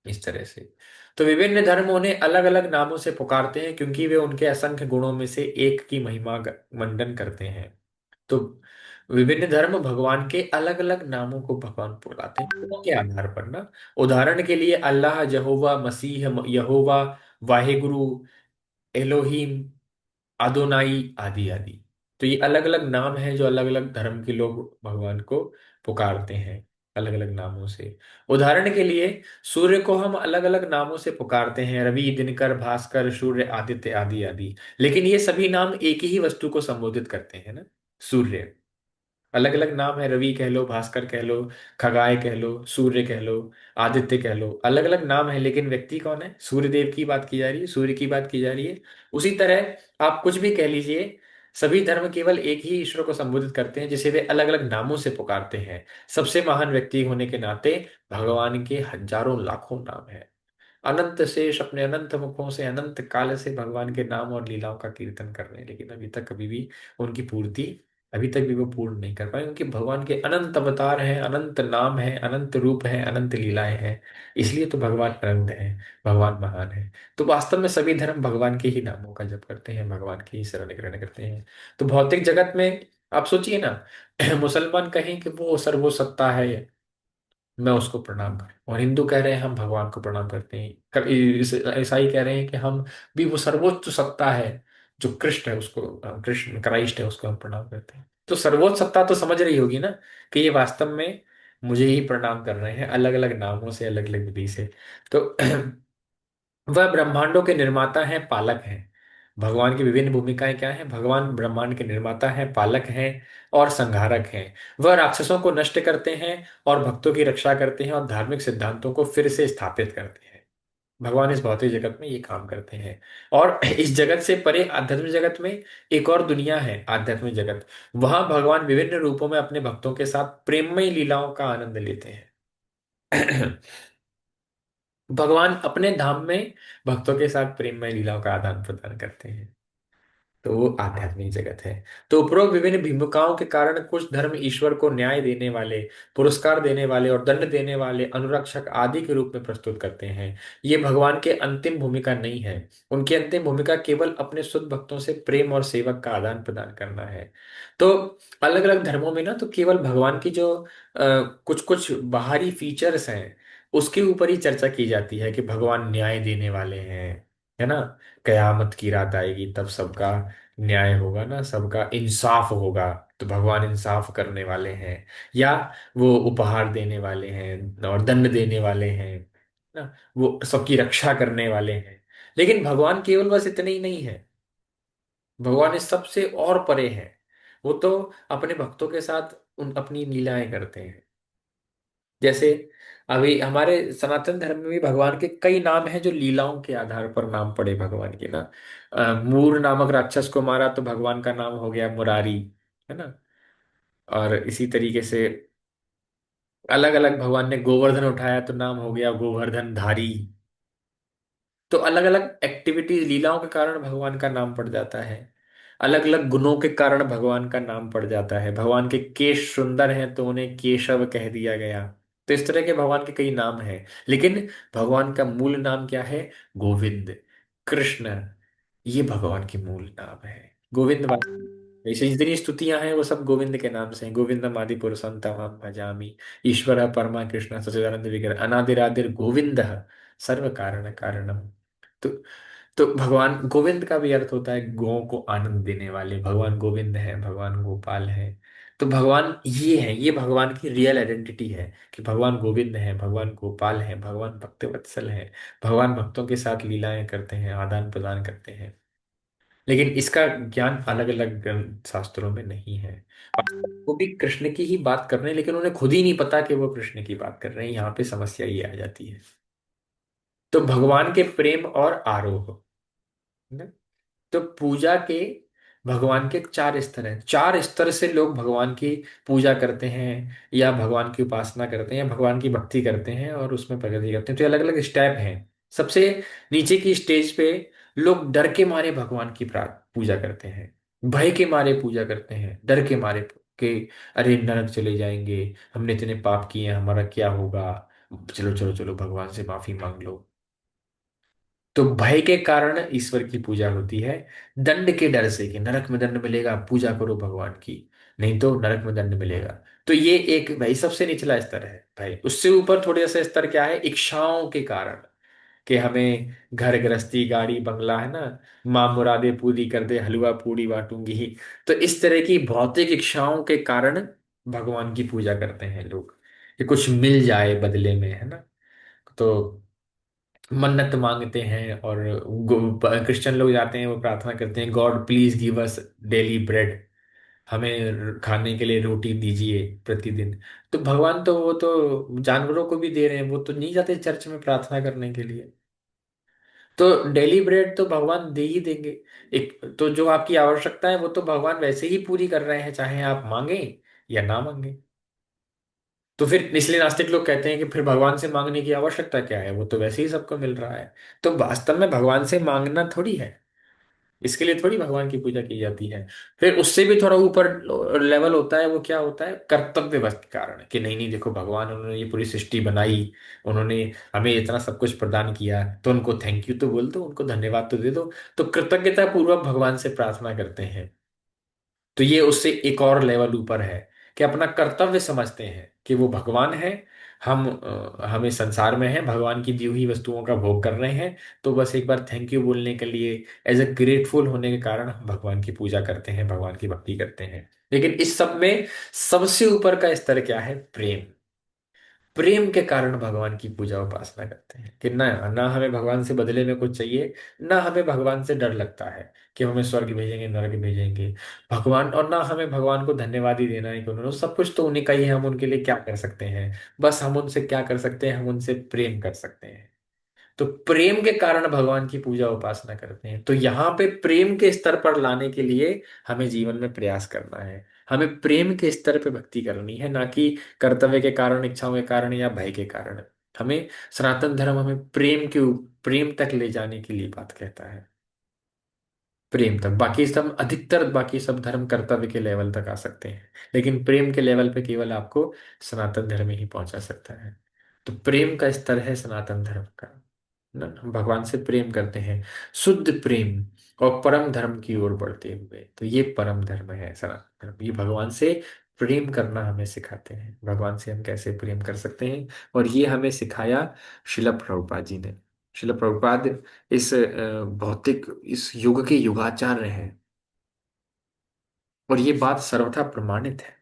इस तरह से। तो विभिन्न धर्म उन्हें अलग अलग नामों से पुकारते हैं, क्योंकि वे उनके असंख्य गुणों में से एक की महिमा मंडन करते हैं। तो विभिन्न धर्म भगवान के अलग अलग नामों को भगवान बुलाते हैं गुणों के आधार पर ना। उदाहरण के लिए अल्लाह, यहोवा, मसीह, यहोवा, वाहेगुरु, एलोहीम, अदोनाई, आदि आदि। तो ये अलग अलग नाम हैं जो अलग अलग धर्म के लोग भगवान को पुकारते हैं। अलग अलग नामों से। उदाहरण के लिए सूर्य को हम अलग अलग नामों से पुकारते हैं, रवि, दिनकर, भास्कर, सूर्य, आदित्य आदि आदि। लेकिन ये सभी नाम एक ही वस्तु को संबोधित करते हैं ना। सूर्य, अलग अलग नाम है, रवि कह लो, भास्कर कह लो, खगाय कह लो, सूर्य कह लो, आदित्य कह लो, अलग अलग नाम है, लेकिन व्यक्ति कौन है? सूर्य देव की बात की जा रही है, सूर्य की बात की जा रही है। उसी तरह आप कुछ भी कह लीजिए, सभी धर्म केवल एक ही ईश्वर को संबोधित करते हैं, जिसे वे अलग अलग नामों से पुकारते हैं। सबसे महान व्यक्ति होने के नाते भगवान के हजारों लाखों नाम है। अनंत शेष अपने अनंत मुखों से अनंत काल से भगवान के नाम और लीलाओं का कीर्तन कर रहे हैं, लेकिन अभी तक कभी भी उनकी पूर्ति, अभी तक भी वो पूर्ण नहीं कर पाए, क्योंकि भगवान के अनंत अवतार हैं, अनंत नाम है, अनंत रूप है, अनंत लीलाएं हैं। इसलिए तो भगवान अनंत है, भगवान महान है। तो वास्तव में सभी धर्म भगवान के ही नामों का जप करते हैं, भगवान की ही शरण ग्रहण करते हैं। तो भौतिक जगत में आप सोचिए ना, मुसलमान कहें कि वो सर्वोसत्ता है, मैं उसको प्रणाम करूं, और हिंदू कह रहे हैं हम भगवान को प्रणाम करते हैं, ईसाई कह रहे हैं कि हम भी वो सर्वोच्च सत्ता है जो कृष्ण है उसको, कृष्ण क्राइस्ट है उसको हम प्रणाम करते हैं। तो सर्वोच्च सत्ता तो समझ रही होगी ना कि ये वास्तव में मुझे ही प्रणाम कर रहे हैं, अलग अलग नामों से, अलग अलग विधि से। तो वह ब्रह्मांडों के निर्माता हैं, पालक हैं। भगवान की विभिन्न भूमिकाएं क्या हैं? भगवान ब्रह्मांड के निर्माता हैं, पालक हैं और संहारक हैं। वह राक्षसों को नष्ट करते हैं और भक्तों की रक्षा करते हैं और धार्मिक सिद्धांतों को फिर से स्थापित करते हैं। भगवान इस भौतिक जगत में ये काम करते हैं। और इस जगत से परे आध्यात्मिक जगत में एक और दुनिया है, आध्यात्मिक जगत। वहां भगवान विभिन्न रूपों में अपने भक्तों के साथ प्रेममय लीलाओं का आनंद लेते हैं। भगवान अपने धाम में भक्तों के साथ प्रेममय लीलाओं का आदान प्रदान करते हैं। तो वो आध्यात्मिक जगत है। तो उपरोक्त विभिन्न भूमिकाओं के कारण कुछ धर्म ईश्वर को न्याय देने वाले, पुरस्कार देने वाले और दंड देने वाले, अनुरक्षक आदि के रूप में प्रस्तुत करते हैं। ये भगवान के अंतिम भूमिका नहीं है। उनकी अंतिम भूमिका केवल अपने शुद्ध भक्तों से प्रेम और सेवक का आदान प्रदान करना है। तो अलग अलग धर्मों में ना, तो केवल भगवान की जो कुछ कुछ बाहरी फीचर्स हैं उसके ऊपर ही चर्चा की जाती है कि भगवान न्याय देने वाले हैं, है ना। कयामत की रात आएगी तब सबका न्याय होगा ना, सबका इंसाफ होगा, तो भगवान इंसाफ करने वाले हैं। या वो उपहार देने वाले हैं और दंड देने वाले हैं ना, वो सबकी रक्षा करने वाले हैं। लेकिन भगवान केवल बस इतने ही नहीं है, भगवान इस सबसे और परे हैं। वो तो अपने भक्तों के साथ उन अपनी लीलाएं करते हैं। जैसे अभी हमारे सनातन धर्म में भी भगवान के कई नाम हैं जो लीलाओं के आधार पर नाम पड़े भगवान के ना। मूर नामक राक्षस को मारा तो भगवान का नाम हो गया मुरारी, है ना। और इसी तरीके से अलग अलग, भगवान ने गोवर्धन उठाया तो नाम हो गया गोवर्धन धारी। तो अलग अलग एक्टिविटीज, लीलाओं के कारण भगवान का नाम पड़ जाता है। अलग अलग गुणों के कारण भगवान का नाम पड़ जाता है। भगवान के केश सुंदर हैं तो उन्हें केशव कह दिया गया। तो इस तरह के भगवान के कई नाम हैं, लेकिन भगवान का मूल नाम क्या है? गोविंद, कृष्ण। ये भगवान के मूल नाम है, गोविंद। ऐसे जितनी स्तुतियां हैं वो सब गोविंद के नाम से हैं। गोविंदम आदि पुरुषं तमहं भजामि, ईश्वर परमा कृष्ण सच्चिदानंद विग्रह अनादिरादिर गोविंद सर्व कारण कारणम। तो तो भगवान गोविंद का भी अर्थ होता है गौ को आनंद देने वाले। भगवान गोविंद है, भगवान गोपाल है। तो भगवान ये है, ये भगवान की रियल आइडेंटिटी है कि भगवान गोविंद है, भगवान गोपाल है, भगवान भक्तवत्सल है। भगवान भक्तों के साथ लीलाएं करते हैं, आदान प्रदान करते हैं। लेकिन इसका ज्ञान अलग अलग ग्रंथ शास्त्रों में नहीं है। वो भी कृष्ण की ही बात कर रहे हैं, लेकिन उन्हें खुद ही नहीं पता कि वो कृष्ण की बात कर रहे हैं। यहाँ पे समस्या ये आ जाती है। तो भगवान के प्रेम और आरोह, है ना? तो पूजा के भगवान के चार स्तर हैं। चार स्तर से लोग भगवान की पूजा करते हैं, या भगवान की उपासना करते हैं, या भगवान की भक्ति करते हैं और उसमें प्रगति करते हैं। तो अलग अलग स्टेप हैं। सबसे नीचे की स्टेज पे लोग डर के मारे भगवान की पूजा करते हैं, भय के मारे पूजा करते हैं, डर के मारे के, अरे नरक चले जाएंगे, हमने इतने पाप किए हैं, हमारा क्या होगा, चलो चलो चलो भगवान से माफी मांग लो। तो भय के कारण ईश्वर की पूजा होती है। दंड के डर से कि नरक में दंड मिलेगा, पूजा करो भगवान की, नहीं तो नरक में दंड मिलेगा। तो ये एक भाई सबसे निचला स्तर है भाई। उससे ऊपर थोड़े सा स्तर क्या है? इच्छाओं के कारण, कि हमें घर गृहस्थी गाड़ी बंगला, है ना, माँ मुरादे पूरी कर दे, हलवा पूड़ी बांटूंगी। तो इस तरह की भौतिक इच्छाओं के कारण भगवान की पूजा करते हैं लोग। कि कुछ मिल जाए बदले में, है ना। तो मन्नत मांगते हैं, और क्रिश्चियन लोग जाते हैं, वो प्रार्थना करते हैं, God please give us daily bread, हमें खाने के लिए रोटी दीजिए प्रतिदिन। तो भगवान तो वो तो जानवरों को भी दे रहे हैं, वो तो नहीं जाते चर्च में प्रार्थना करने के लिए। तो डेली ब्रेड तो भगवान दे ही देंगे। एक तो जो आपकी आवश्यकता है वो तो भगवान वैसे ही पूरी कर रहे हैं, चाहे आप मांगे या ना मांगे। तो फिर इसलिए नास्तिक लोग कहते हैं कि फिर भगवान से मांगने की आवश्यकता क्या है, वो तो वैसे ही सबको मिल रहा है। तो वास्तव में भगवान से मांगना थोड़ी है, इसके लिए थोड़ी भगवान की पूजा की जाती है। फिर उससे भी थोड़ा ऊपर लेवल होता है, वो क्या होता है, कर्तव्य बस के कारण, कि नहीं नहीं देखो भगवान उन्होंने ये पूरी सृष्टि बनाई, उन्होंने हमें इतना सब कुछ प्रदान किया, तो उनको थैंक यू तो बोल दो, उनको धन्यवाद तो दे दो। तो कृतज्ञता पूर्वक भगवान से प्रार्थना करते हैं। तो ये उससे एक और लेवल ऊपर है, कि अपना कर्तव्य समझते हैं कि वो भगवान है, हम हमें संसार में है, भगवान की दी हुई वस्तुओं का भोग कर रहे हैं। तो बस एक बार थैंक यू बोलने के लिए, एज ए ग्रेटफुल होने के कारण हम भगवान की पूजा करते हैं, भगवान की भक्ति करते हैं। लेकिन इस सब में सबसे ऊपर का स्तर क्या है, प्रेम। प्रेम के कारण भगवान की पूजा उपासना करते हैं, कि ना ना हमें भगवान से बदले में कुछ चाहिए, ना हमें भगवान से डर लगता है कि हमें स्वर्ग भेजेंगे नरक भेजेंगे भगवान, और ना हमें भगवान को धन्यवाद ही देना है कि उन्होंने सब कुछ तो उन्हीं का ही है, हम उनके लिए क्या कर सकते हैं। बस हम उनसे क्या कर सकते हैं, हम उनसे प्रेम कर सकते हैं। तो प्रेम के कारण भगवान की पूजा उपासना करते हैं। तो यहाँ पे प्रेम के स्तर पर लाने के लिए हमें जीवन में प्रयास करना है, हमें प्रेम के स्तर पे भक्ति करनी है, ना कि कर्तव्य के कारण, इच्छाओं के कारण या भय के कारण। हमें सनातन धर्म हमें प्रेम तक ले जाने के लिए बात कहता है, प्रेम तक। बाकी सब, अधिकतर बाकी सब धर्म कर्तव्य के लेवल तक आ सकते हैं, लेकिन प्रेम के लेवल पे केवल आपको सनातन धर्म ही पहुंचा सकता है। तो प्रेम का स्तर है सनातन धर्म का, ना, हम भगवान से प्रेम करते हैं, शुद्ध प्रेम, और परम धर्म की ओर बढ़ते हुए। तो ये परम धर्म है सनातन धर्म, ये भगवान से प्रेम करना हमें सिखाते हैं, भगवान से हम कैसे प्रेम कर सकते हैं। और ये हमें सिखाया शिला प्रभुपाद जी ने। शिला प्रभुपाद इस भौतिक इस युग के युगाचार्य हैं, और ये बात सर्वथा प्रमाणित है।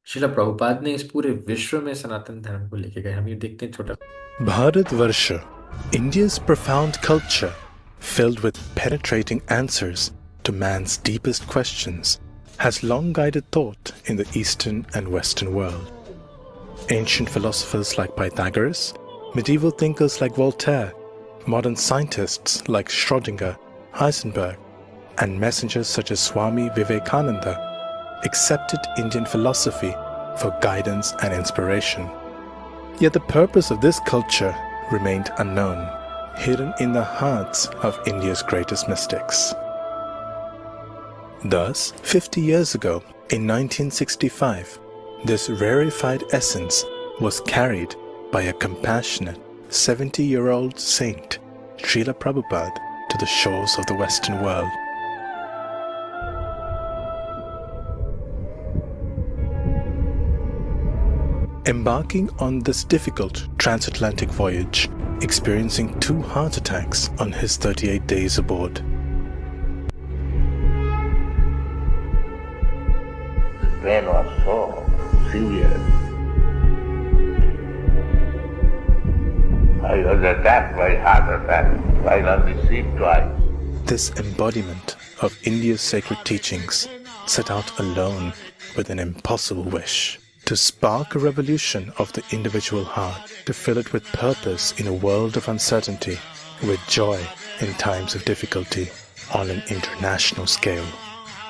शिला प्रभुपाद ने इस पूरे विश्व में सनातन धर्म को लेके गए। हम ये देखते हैं छोटा Bharatvarsha, India's profound culture, filled with penetrating answers to man's deepest questions, has long guided thought in the Eastern and Western world. Ancient philosophers like Pythagoras, medieval thinkers like Voltaire, modern scientists like Schrödinger, Heisenberg, and messengers such as Swami Vivekananda accepted Indian philosophy for guidance and inspiration. Yet the purpose of this culture remained unknown, hidden in the hearts of India's greatest mystics. Thus, 50 years ago, in 1965, this rarefied essence was carried by a compassionate 70-year-old saint, Srila Prabhupada, to the shores of the Western world. Embarking on this difficult transatlantic voyage, experiencing 2 heart attacks on his 38 days aboard. The pain was so severe. I was attacked by heart attack while on the sea twice. This embodiment of India's sacred teachings set out alone with an impossible wish to spark a revolution of the individual heart, to fill it with purpose in a world of uncertainty, with joy in times of difficulty on an international scale.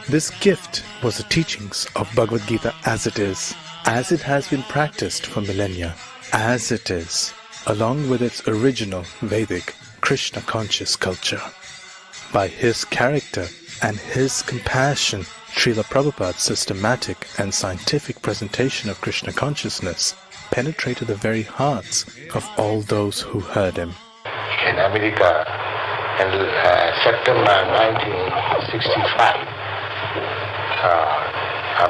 This gift was the teachings of Bhagavad Gita as it has been practiced for millennia, as it is, along with its original Vedic Krishna conscious culture. By his character and his compassion, Srila Prabhupada's systematic and scientific presentation of Krishna consciousness penetrated the very hearts of all those who heard him. In America, in September 1965,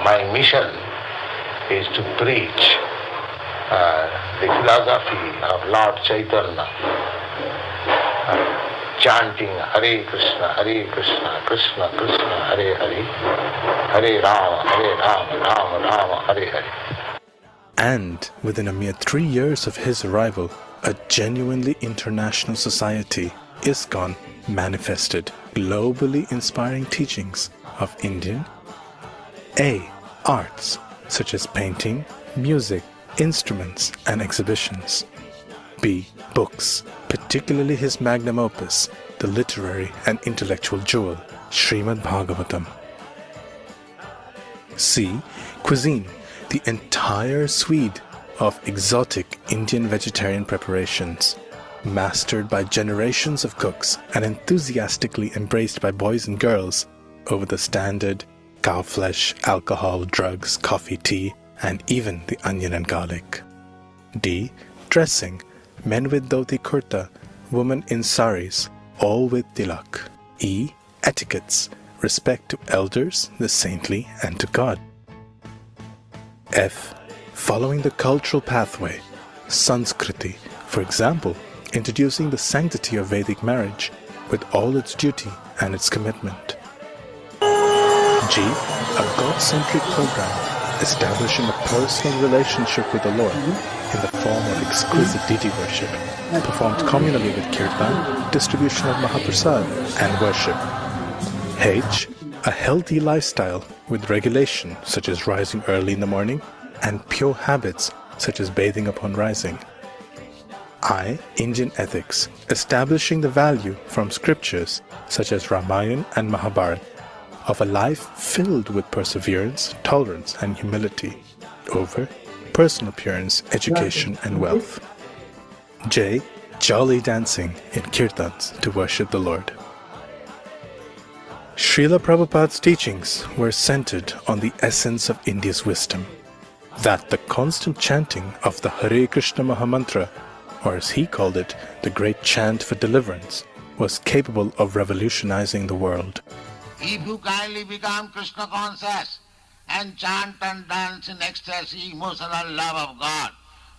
my mission is to preach the philosophy of Lord Chaitanya, chanting Hare Krishna, Krishna Krishna, Hare Hare, Hare Rama, Rama Rama, Hare Hare. And within a mere 3 years of his arrival, a genuinely international society, ISKCON, manifested globally inspiring teachings of Indian A. Arts, such as painting, music, instruments, and exhibitions. B. Books, particularly his magnum opus, the literary and intellectual jewel, Srimad Bhagavatam. C. Cuisine, the entire suite of exotic Indian vegetarian preparations, mastered by generations of cooks and enthusiastically embraced by boys and girls over the standard cow flesh, alcohol, drugs, coffee, tea, and even the onion and garlic. D. Dressing, men with dhoti kurta, women in saris, all with tilak. E. Etiquettes, respect to elders, the saintly, and to God. F. Following the cultural pathway, Sanskriti, for example, introducing the sanctity of Vedic marriage with all its duty and its commitment. G. A God-centric program establishing a personal relationship with the Lord in the form of exquisite deity worship, performed communally with kirtan, distribution of Mahaprasad, and worship. H. A healthy lifestyle with regulation such as rising early in the morning and pure habits such as bathing upon rising. I. Indian ethics, establishing the value from scriptures such as Ramayana and Mahabharata of a life filled with perseverance, tolerance, and humility over personal appearance, education, and wealth. J. Jolly dancing in kirtans to worship the Lord. Srila Prabhupada's teachings were centered on the essence of India's wisdom, that the constant chanting of the Hare Krishna Mahamantra, or as he called it, the great chant for deliverance, was capable of revolutionizing the world. If you kindly become Krishna conscious and chant and dance in ecstasy, emotional love of God,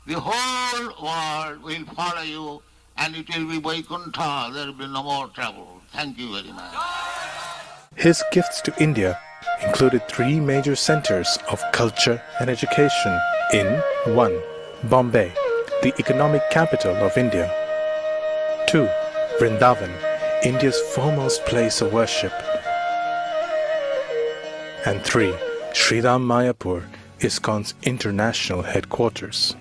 the whole world will follow you and it will be Vaikuntha. There will be no more trouble. Thank you very much. His gifts to India included 3 major centers of culture and education in 1. Bombay, the economic capital of India. 2. Vrindavan, India's foremost place of worship. And 3. Sriram Mayapur, ISKCON's international headquarters.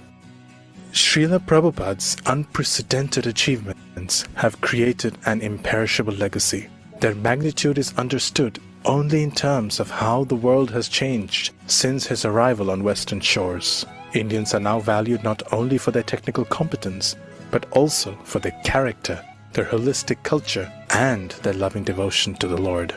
Srila Prabhupada's unprecedented achievements have created an imperishable legacy. Their magnitude is understood only in terms of how the world has changed since his arrival on Western shores. Indians are now valued not only for their technical competence, but also for their character, their holistic culture, and their loving devotion to the Lord.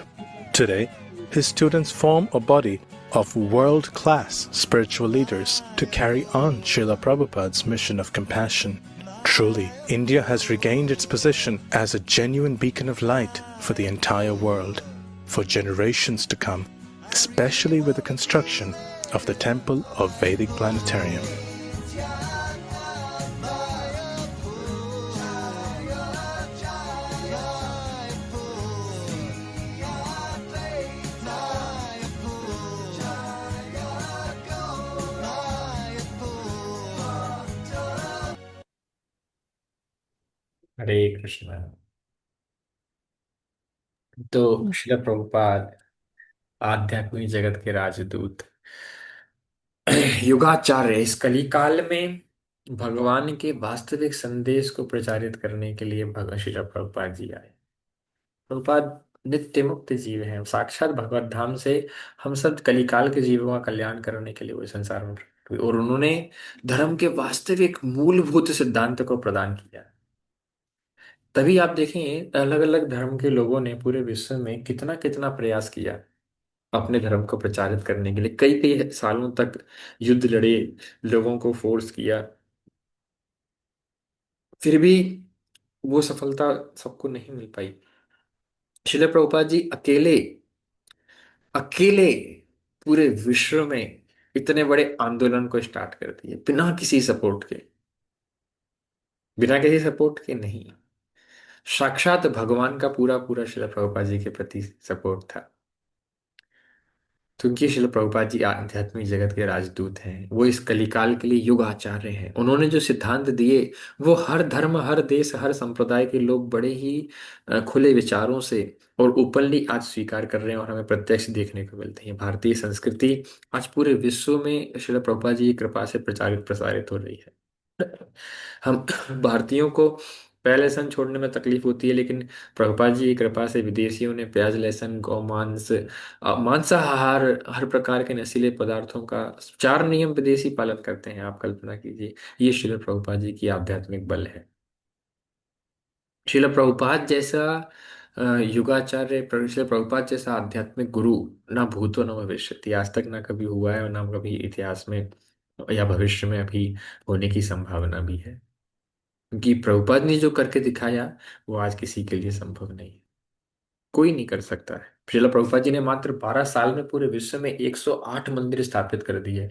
Today, his students form a body of world-class spiritual leaders to carry on Srila Prabhupada's mission of compassion. Truly, India has regained its position as a genuine beacon of light for the entire world, for generations to come, especially with the construction of the Temple of Vedic Planetarium. हरे कृष्णा। तो श्रील प्रभुपाद आध्यात्मिक जगत के राजदूत, युगाचार्य, इस कली काल में भगवान के वास्तविक संदेश को प्रचारित करने के लिए भगवान श्रील प्रभुपाद जी आए। प्रभुपाद नित्य मुक्त जीव हैं, साक्षात भगवत धाम से हम सब कलिकाल के जीवों का कल्याण करने के लिए वो संसार में प्रकट हुए और उन्होंने धर्म के वास्तविक मूलभूत सिद्धांत को प्रदान किया। तभी आप देखें अलग अलग धर्म के लोगों ने पूरे विश्व में कितना कितना प्रयास किया अपने धर्म को प्रचारित करने के लिए, कई कई सालों तक युद्ध लड़े, लोगों को फोर्स किया, फिर भी वो सफलता सबको नहीं मिल पाई। श्रील प्रभुपाद जी अकेले अकेले पूरे विश्व में इतने बड़े आंदोलन को स्टार्ट कर दिए, बिना किसी सपोर्ट के, बिना किसी सपोर्ट के नहीं, साक्षात भगवान का पूरा पूरा श्रील प्रभुपाद जी के प्रति सपोर्ट था। क्योंकि शिल प्रभुपाद जी आध्यात्मिक जगत के राजदूत हैं, वो इस कलिकाल के लिए युग आचार्य हैं। उन्होंने जो सिद्धांत दिए वो हर धर्म, हर देश, हर संप्रदाय के लोग बड़े ही खुले विचारों से और ओपनली आज स्वीकार कर रहे हैं, और हमें प्रत्यक्ष देखने को मिलते हैं। भारतीय संस्कृति आज पूरे विश्व में शिल प्रभुपाद जी की कृपा से प्रचारित प्रसारित हो रही है। हम भारतीयों को प्याज लहसुन छोड़ने में तकलीफ होती है, लेकिन प्रभुपाद जी की कृपा से विदेशियों ने प्याज लहसुन, गौमांस, मांसाहार, हर प्रकार के नशीले पदार्थों का चार नियम विदेशी पालन करते हैं। आप कल्पना कीजिए, ये श्रील प्रभुपाद जी की आध्यात्मिक बल है। श्रील प्रभुपाद जैसा युगाचार्य, श्रील प्रभुपाद जैसा आध्यात्मिक गुरु ना भूतो न भविष्यति, आज तक ना कभी हुआ है और ना कभी इतिहास में या भविष्य में अभी होने की संभावना भी है। क्योंकि प्रभुपाद ने जो करके दिखाया वो आज किसी के लिए संभव नहीं है, कोई नहीं कर सकता है। श्रील प्रभुपाद जी ने मात्र 12 साल में पूरे विश्व में 108 मंदिर स्थापित कर दिए।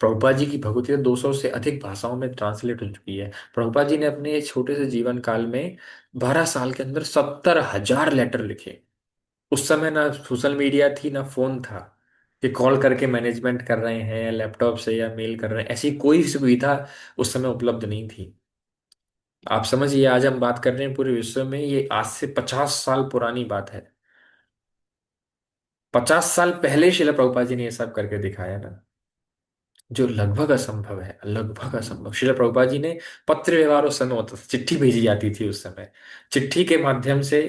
प्रभुपाद जी की भगवती 200 से अधिक भाषाओं में ट्रांसलेट हो चुकी है। प्रभुपाद जी ने अपने छोटे से जीवन काल में 12 साल के अंदर 70,000 लेटर लिखे। उस समय ना सोशल मीडिया थी, ना फोन था कि कॉल करके मैनेजमेंट कर रहे हैं या लैपटॉप से या मेल कर रहे हैं, ऐसी कोई सुविधा उस समय उपलब्ध नहीं थी। आप समझिए, आज हम बात कर रहे हैं पूरे विश्व में, ये आज से 50 साल पुरानी बात है। 50 साल पहले शिला प्रभुपाद जी ने ये सब करके दिखाया ना, जो लगभग असंभव है, लगभग असंभव। शिला प्रभुपाद जी ने पत्र व्यवहार उस समय होता था, चिट्ठी भेजी जाती थी उस समय, चिट्ठी के माध्यम से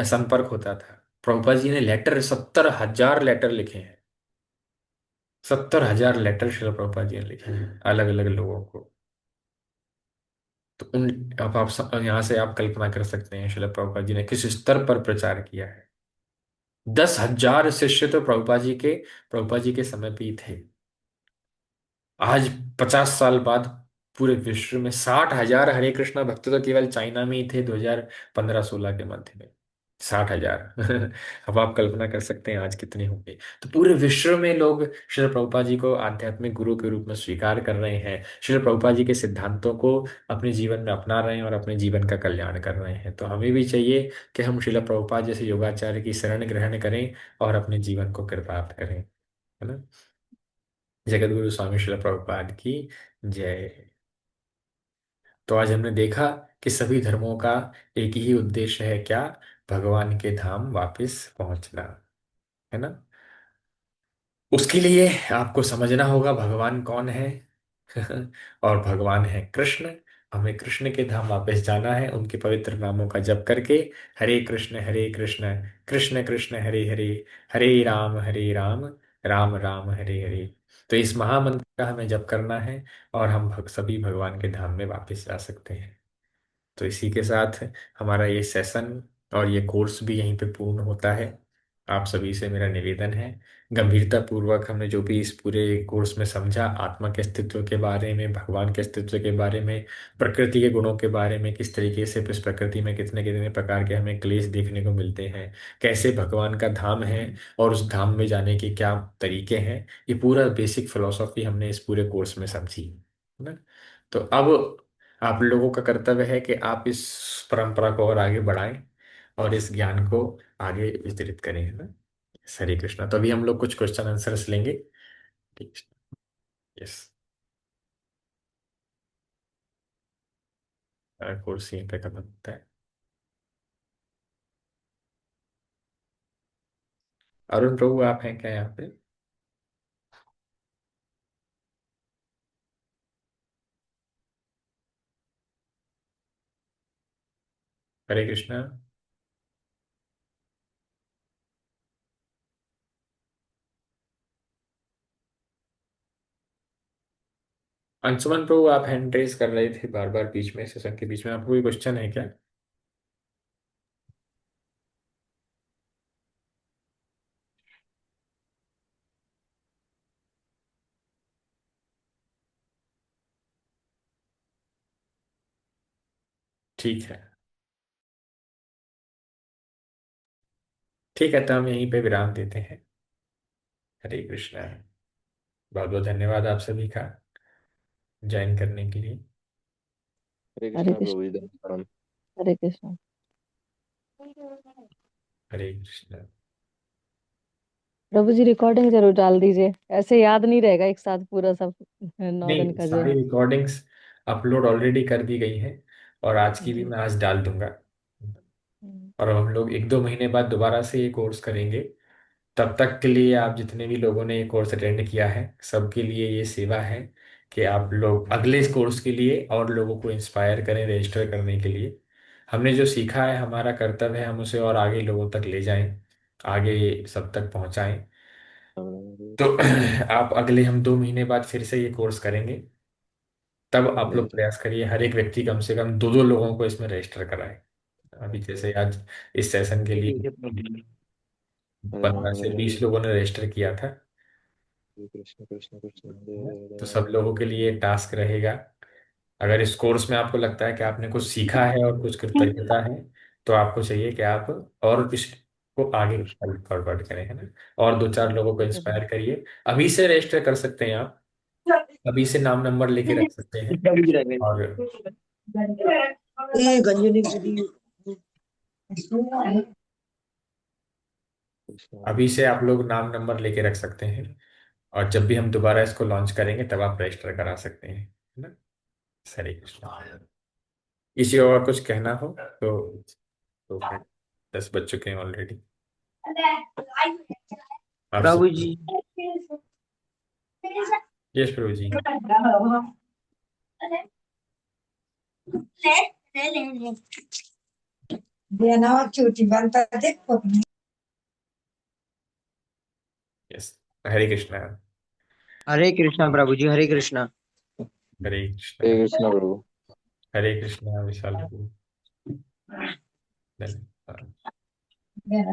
संपर्क होता था। प्रभुपाद जी ने लेटर, 70,000 लेटर लिखे हैं। 70,000 लेटर शिला प्रभुपाद जी ने लिखे हैं अलग अलग लोगों को। तो उन, अब आप यहाँ से आप कल्पना कर सकते हैं शिला प्रभुपाद जी ने किस स्तर पर प्रचार किया है। 10,000 शिष्य तो प्रभुपाद जी के समय पे ही थे। आज 50 साल बाद पूरे विश्व में 60,000 हरे कृष्णा भक्त तो केवल चाइना में ही थे 2015-16 के मध्य में। 60,000 अब आप कल्पना कर सकते हैं आज कितने होंगे। तो पूरे विश्व में लोग श्रील प्रभुपाद जी को आध्यात्मिक गुरु के रूप में स्वीकार कर रहे हैं, श्रील प्रभुपाद जी के सिद्धांतों को अपने जीवन में अपना रहे हैं और अपने जीवन का कल्याण कर रहे हैं। तो हमें भी चाहिए कि हम श्रील प्रभुपाद जैसे योगाचार्य की शरण ग्रहण करें और अपने जीवन को कृतार्थ करें, है ना। जगत गुरु स्वामी श्रील प्रभुपाद की जय। तो आज हमने देखा कि सभी धर्मों का एक ही उद्देश्य है, क्या? भगवान के धाम वापस पहुंचना, है ना। उसके लिए आपको समझना होगा भगवान कौन है। और भगवान है कृष्ण। हमें कृष्ण के धाम वापस जाना है, उनके पवित्र नामों का जप करके। हरे कृष्ण कृष्ण कृष्ण हरे हरे, हरे राम राम राम हरे हरे। तो इस महामंत्र का हमें जप करना है और हम सभी भगवान के धाम में वापस जा सकते हैं। तो इसी के साथ हमारा ये सेशन और ये कोर्स भी यहीं पे पूर्ण होता है। आप सभी से मेरा निवेदन है, गंभीरता पूर्वक हमने जो भी इस पूरे कोर्स में समझा, आत्मा के अस्तित्व के बारे में, भगवान के अस्तित्व के बारे में, प्रकृति के गुणों के बारे में, किस तरीके से इस प्रकृति में कितने कितने प्रकार के हमें क्लेश देखने को मिलते हैं, कैसे भगवान का धाम है और उस धाम में जाने के क्या तरीके हैं, ये पूरा बेसिक फिलोसॉफी हमने इस पूरे कोर्स में समझी, है ना। तो अब आप लोगों का कर्तव्य है कि आप इस परंपरा को और आगे बढ़ाएं और इस ज्ञान को आगे वितरित करें, है ना। हरे कृष्णा। तो अभी हम लोग कुछ क्वेश्चन आंसर्स लेंगे। ठीक। यस। कोर्स यहीं पे खत्म होता है। अरुण प्रभु, आप हैं क्या यहाँ पे? हरे कृष्णा। अंशुमन प्रभु, आप हैंड रेज कर रहे थे बार बार बीच में, सेशन के बीच में, आपको कोई क्वेश्चन है क्या? ठीक है। ठीक है, तो हम यहीं पे विराम देते हैं। हरे कृष्णा। बहुत बहुत धन्यवाद आप सभी का ज्वाइन करने के लिए। हरे हरे कृष्णा कृष्ण। प्रभु जी, धन्यवाद। हरे कृष्ण। हरे कृष्णा। प्रभु जी रिकॉर्डिंग जरूर डाल दीजिए, ऐसे याद नहीं रहेगा एक साथ पूरा सब 9 दिन नहीं, का जो सारी है। रिकॉर्डिंग्स अपलोड ऑलरेडी कर दी गई हैं, और आज की भी जी। मैं आज डाल दूंगा। हम्म। और अब हम लोग 1-2 महीने बाद दोबारा से ये कोर्स करेंगे। तब तक के लिए आप जितने भी लोगों ने ये कोर्स अटेंड किया है, सबके लिए ये सेवा है कि आप लोग अगले इस कोर्स के लिए और लोगों को इंस्पायर करें रजिस्टर करने के लिए। हमने जो सीखा है, हमारा कर्तव्य है हम उसे और आगे लोगों तक ले जाएं, आगे सब तक पहुंचाएं। तो आप अगले हम 2 महीने बाद फिर से ये कोर्स करेंगे। तब आप लोग प्रयास करिए हर एक व्यक्ति कम से कम 2-2 लोगों को इसमें रजिस्टर कराए। अभी जैसे आज इस सेशन के लिए ठीक है प्रभु जी। हरे राम 15 से 20 लोगों ने रजिस्टर किया था। हरे कृष्ण कृष्ण कृष्ण हरे है ना? हरे तो हरे सब लोगों के लिए टास्क रहेगा। अगर इस कोर्स में आपको लगता है कि आपने कुछ सीखा है और कुछ कृतज्ञता है, तो आपको चाहिए कि आप और इसको आगे कृष्ण। फॉरवर्ड करें, है ना। और 2-4 लोगों को इंस्पायर करिए। अभी से रजिस्टर कर सकते हैं आप, अभी से नाम नंबर लेके रख सकते हैं। और ये गंजनी दीदी कृष्ण अभी से आप लोग नाम नंबर लेके रख सकते हैं, और जब भी हम दोबारा इसको लॉन्च करेंगे तब आप रजिस्टर करा सकते हैं, है ना। हरे कृष्ण। किसी और कुछ कहना हो तो फिर 10 बज चुके हैं ऑलरेडी। आप प्रभु सब। जी यस प्रभु जी। देना चोटी बनता देखो यस। हरे कृष्णा। हरे कृष्णा प्रभु जी हरे कृष्णा हरे हरे कृष्णा। कृष्ण प्रभु। हरे कृष्णा विशाल प्रभु। धन्यवाद। देना